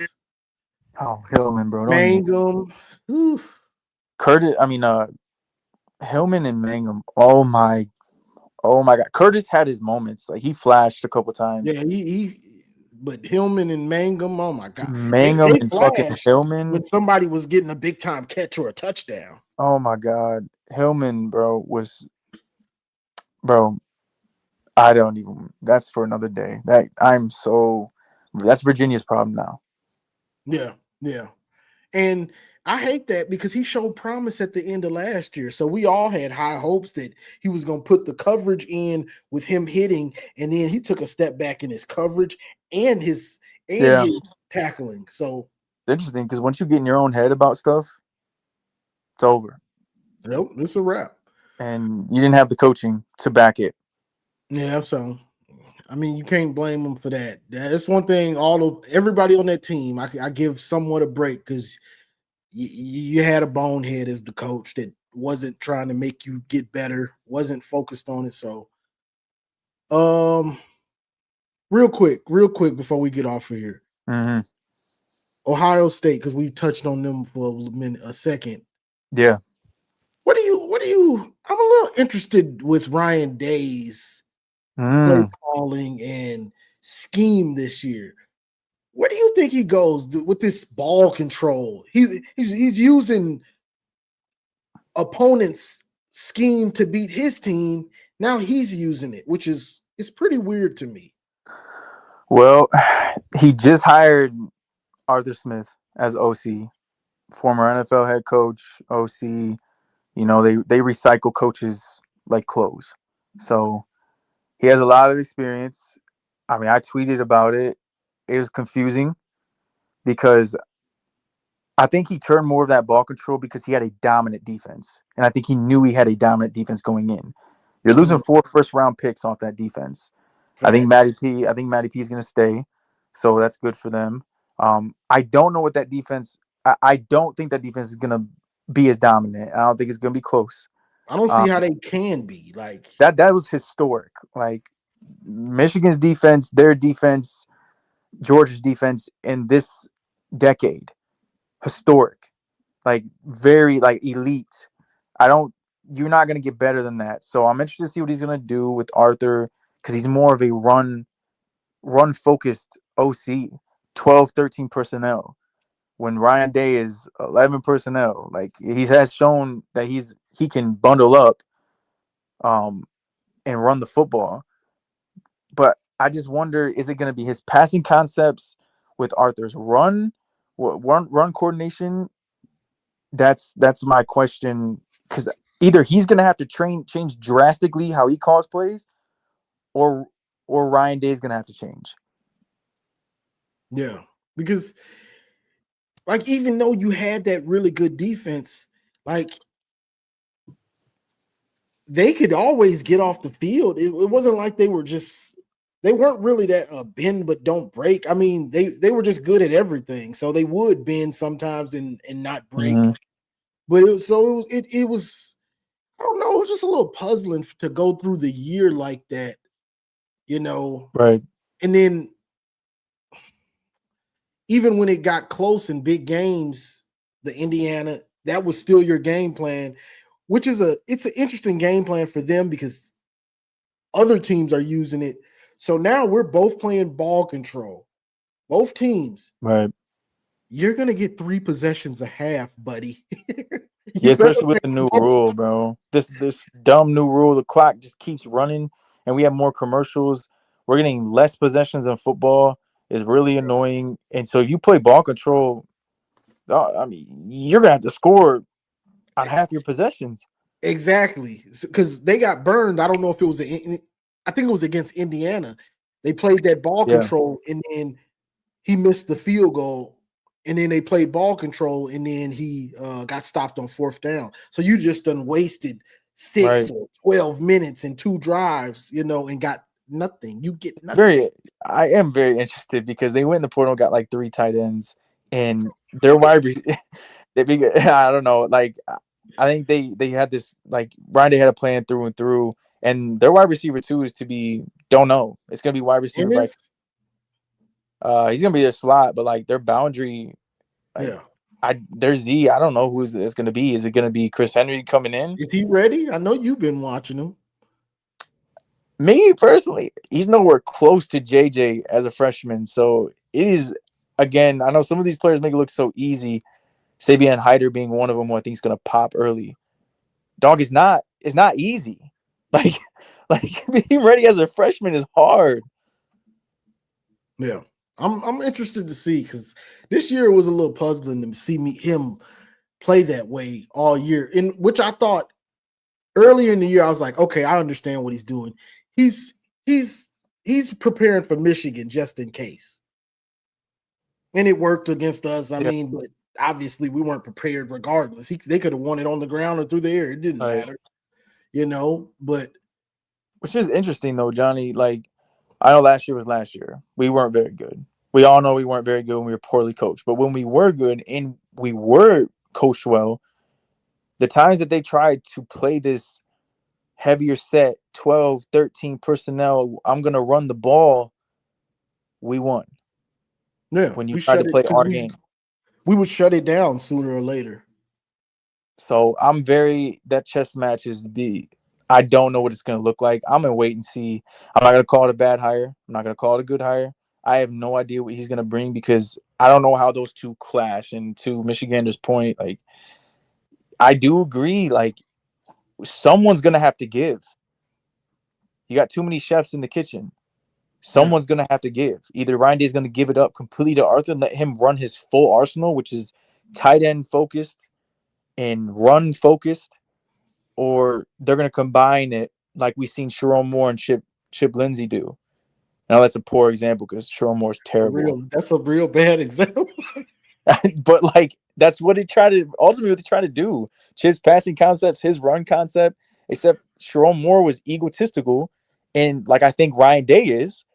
Oh, Hillman, bro. Mangum. Curtis, Hillman and Mangum. Oh my God. Curtis had his moments. Like, he flashed a couple times. Yeah, but Hillman and Mangum, oh my God. Mangum and fucking Hillman. When somebody was getting a big time catch or a touchdown. Oh my God. Hillman, I don't even, that's for another day. That's Virginia's problem now. Yeah. And I hate that because he showed promise at the end of last year. So we all had high hopes that he was going to put the coverage in with him hitting, and then he took a step back in his coverage and his tackling. So it's interesting because once you get in your own head about stuff, it's over. Nope, it's a wrap. And you didn't have the coaching to back it. Yeah, so you can't blame them for that. That's one thing. Everybody on that team, I give somewhat a break because you had a bonehead as the coach that wasn't trying to make you get better, wasn't focused on it. So, real quick before we get off of here, Ohio State, because we touched on them for a second. Yeah. What do you? I'm a little interested with Ryan Day's play calling and scheme this year. Where do you think he goes with this ball control? He's using opponents' scheme to beat his team. Now he's using it, which is pretty weird to me. Well, he just hired Arthur Smith as OC, former NFL head coach, OC. You know, they recycle coaches like clothes. So He has a lot of experience. I mean, I tweeted about it. It was confusing because I think he turned more of that ball control because he had a dominant defense. And I think he knew he had a dominant defense going in. You're losing 4 first-round picks off that defense. I think Matty P is going to stay. So that's good for them. I don't know what that defense I don't think that defense is going to be as dominant. I don't think it's going to be close. I don't see how they can be. Like that was historic. Like Michigan's defense, their defense, Georgia's defense in this decade, historic, like very like elite. You're not going to get better than that. So I'm interested to see what he's going to do with Arthur because he's more of a run focused OC, 12, 13 personnel. When Ryan Day is 11 personnel, like he has shown that he can bundle up, and run the football. But I just wonder, is it going to be his passing concepts with Arthur's run coordination? That's my question, because either he's going to have to change drastically how he calls plays, or Ryan Day is going to have to change. Yeah, because like even though you had that really good defense, like they could always get off the field. It wasn't like they weren't really that bend but don't break. I mean, they were just good at everything, so they would bend sometimes and not break. Mm-hmm. But it was I don't know, it was just a little puzzling to go through the year like that, Right. And then even when it got close in big games, the Indiana, that was still your game plan, which is it's an interesting game plan for them because other teams are using it. So now we're both playing ball control, both teams. Right. You're going to get 3 possessions a half, buddy. Yeah, especially with the new rule, bro. This dumb new rule, the clock just keeps running and we have more commercials. We're getting less possessions in football. It's really annoying. And so if you play ball control, I mean, you're going to have to score on half your possessions. Exactly. Because they got burned. I don't know if it was I think it was against Indiana. They played that ball control and then he missed the field goal. And then they played ball control, and then he got stopped on 4th down. So you just done wasted 6 or 12 minutes and 2 drives, and got nothing. You get nothing. I am very interested because they went in the portal, got like 3 tight ends, and their wide I don't know. Like I think they had this, like Ryan Day had a plan through and through, and their wide receiver too is to be don't know. It's gonna be wide receiver by. He's gonna be their slot, but like their boundary, their Z. I don't know who it's gonna be. Is it gonna be Chris Henry coming in? Is he ready? I know you've been watching him. Me personally, he's nowhere close to JJ as a freshman. So it is, again, I know some of these players make it look so easy. Sabian Hyder being one of them, who I think is gonna pop early. Dog, it's not easy. Like being ready as a freshman is hard. Yeah. I'm interested to see, because this year was a little puzzling to see him play that way all year. In which I thought earlier in the year, I was like, okay, I understand what he's doing. He's preparing for Michigan just in case. And it worked against us. I mean, but obviously we weren't prepared regardless. They could have won it on the ground or through the air. It didn't matter. But which is interesting though, Johnny. Like, I know last year was last year. We weren't very good. We all know we weren't very good when we were poorly coached. But when we were good and we were coached well, the times that they tried to play this heavier set, 12, 13 personnel, I'm going to run the ball, we won. Yeah. When you tried to play our game. We would shut it down sooner or later. So that chess match I don't know what it's going to look like. I'm going to wait and see. I'm not going to call it a bad hire. I'm not going to call it a good hire. I have no idea what he's going to bring because I don't know how those two clash. And to Michigander's point, like, I do agree, like, someone's going to have to give. You got too many chefs in the kitchen. Someone's going to have to give. Either Ryan Day is going to give it up completely to Arthur and let him run his full arsenal, which is tight end focused and run focused, or they're going to combine it like we've seen Sharon Moore and Chip Chip Lindsey do? Now that's a poor example because Sherrone Moore's terrible. That's a real bad example. But like that's what he tried to ultimately what they try to do. Chip's passing concepts, his run concept, except Sherrone Moore was egotistical, and like I think Ryan Day is.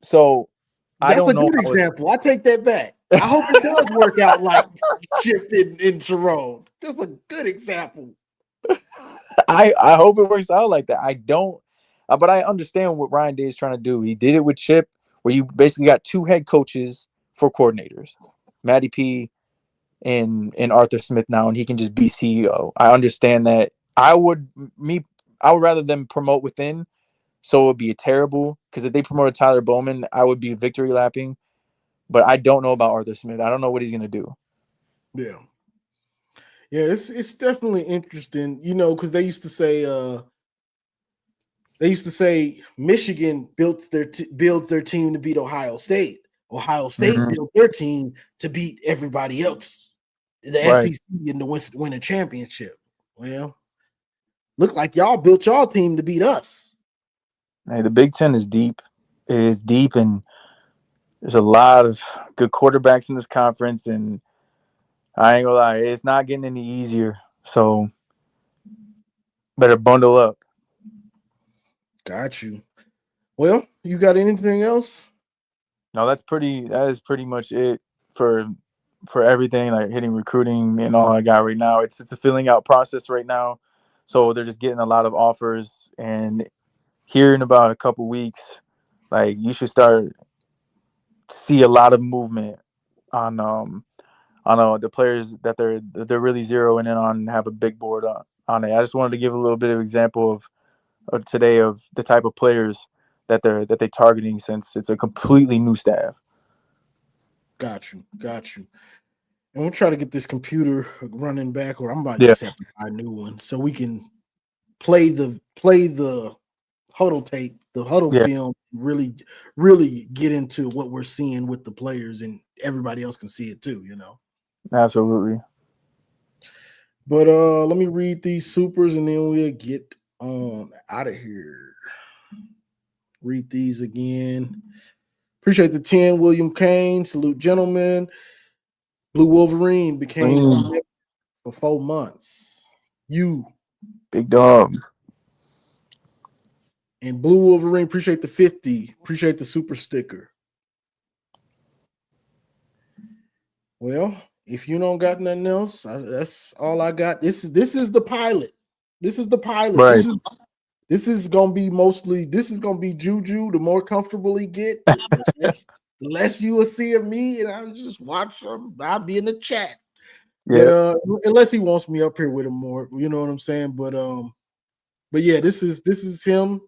So I That's a don't know good how example. I take that back. I hope it does work out like Chip in Sharon. That's a good example. I hope it works out like that. I don't, but I understand what Ryan Day is trying to do. He did it with Chip, where you basically got two head coaches for coordinators, Matty P and Arthur Smith now, and he can just be CEO. I understand that. I would rather them promote within, so it would be a terrible because if they promoted Tyler Bowman, I would be victory lapping. But I don't know about Arthur Smith. I don't know what he's gonna do. Yeah. Yeah, it's definitely interesting, because they used to say Michigan builds their team to beat Ohio State. Ohio State built their team to beat everybody else, the Right. SEC, and to win a championship. Well, look like y'all built y'all team to beat us. Hey, the Big Ten is deep. It is deep, and there's a lot of good quarterbacks in this conference, and I ain't gonna lie, it's not getting any easier. So better bundle up. Got you. Well, you got anything else? No, that is pretty much it for everything, like hitting recruiting and all I got right now. It's a filling out process right now. So they're just getting a lot of offers, and here in about a couple weeks, like you should start see a lot of movement on the players that they're really zeroing in on and have a big board on it. I just wanted to give a little bit of example of today of the type of players that they're targeting since it's a completely new staff. Got you. And we'll try to get this computer running back, or I'm about to just have to buy a new one so we can play the huddle tape, the huddle film, really, really get into what we're seeing with the players, and everybody else can see it too, Absolutely. But let me read these supers and then we'll get on out of here. Read these again. Appreciate the 10, William Kane. Salute, gentlemen. Blue Wolverine became a member for 4 months. You. Big dog. And Blue Wolverine, appreciate the 50. Appreciate the super sticker. Well, if you don't got nothing else, that's all I got. This is the pilot. This is the pilot. Right. This is gonna be Juju. The more comfortable he get, the less you will see of me, and I'll just watch him. I'll be in the chat. Yeah. But unless he wants me up here with him more, you know what I'm saying? But yeah, this is him,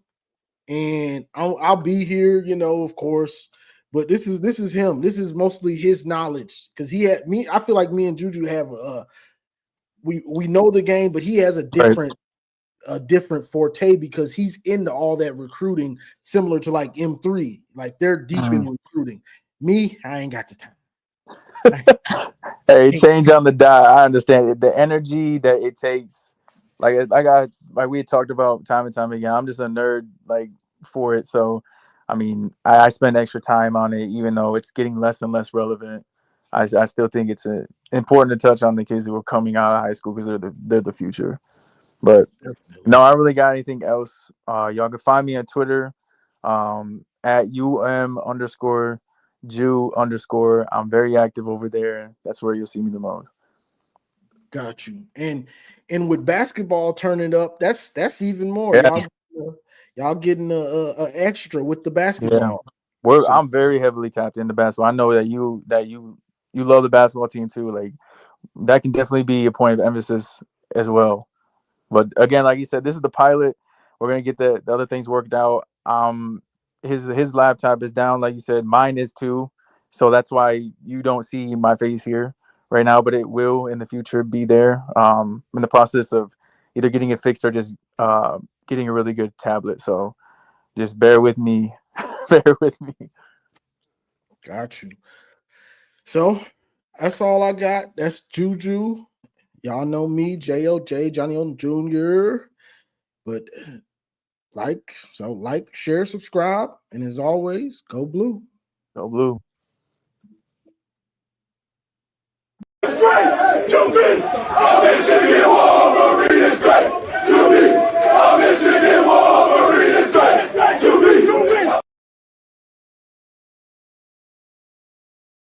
and I'll be here, of course. But this is him. This is mostly his knowledge because he had me. I feel like me and Juju have we know the game, but he has a different forte because he's into all that recruiting, similar to like M3. Like they're deep in recruiting. Me, I ain't got the time. Hey, change on the dot. I understand it. The energy that it takes, like we had talked about time and time again. I'm just a nerd, like for it. So, I mean, I spend extra time on it, even though it's getting less and less relevant. I still think it's important to touch on the kids who are coming out of high school because they're the future. But no, I don't really got anything else. Y'all can find me on Twitter at @UM_Jew_. I'm very active over there. That's where you'll see me the most. Got you. And with basketball turning up, that's even more. Yeah. Y'all getting a extra with the basketball. Yeah. I'm very heavily tapped into basketball. I know that you love the basketball team too. Like that can definitely be a point of emphasis as well. But again, like you said, this is the pilot. We're gonna get the other things worked out. His laptop is down, like you said. Mine is too. So that's why you don't see my face here right now, but it will in the future be there. In the process of either getting it fixed or just getting a really good tablet. So just bear with me. Bear with me. Got you. So that's all I got. That's Juju. Y'all know me, JOJ, Johnny on Jr. But Like, share, subscribe, and as always, go blue. Go blue. It's great to be a Michigan Wolverine. It's great.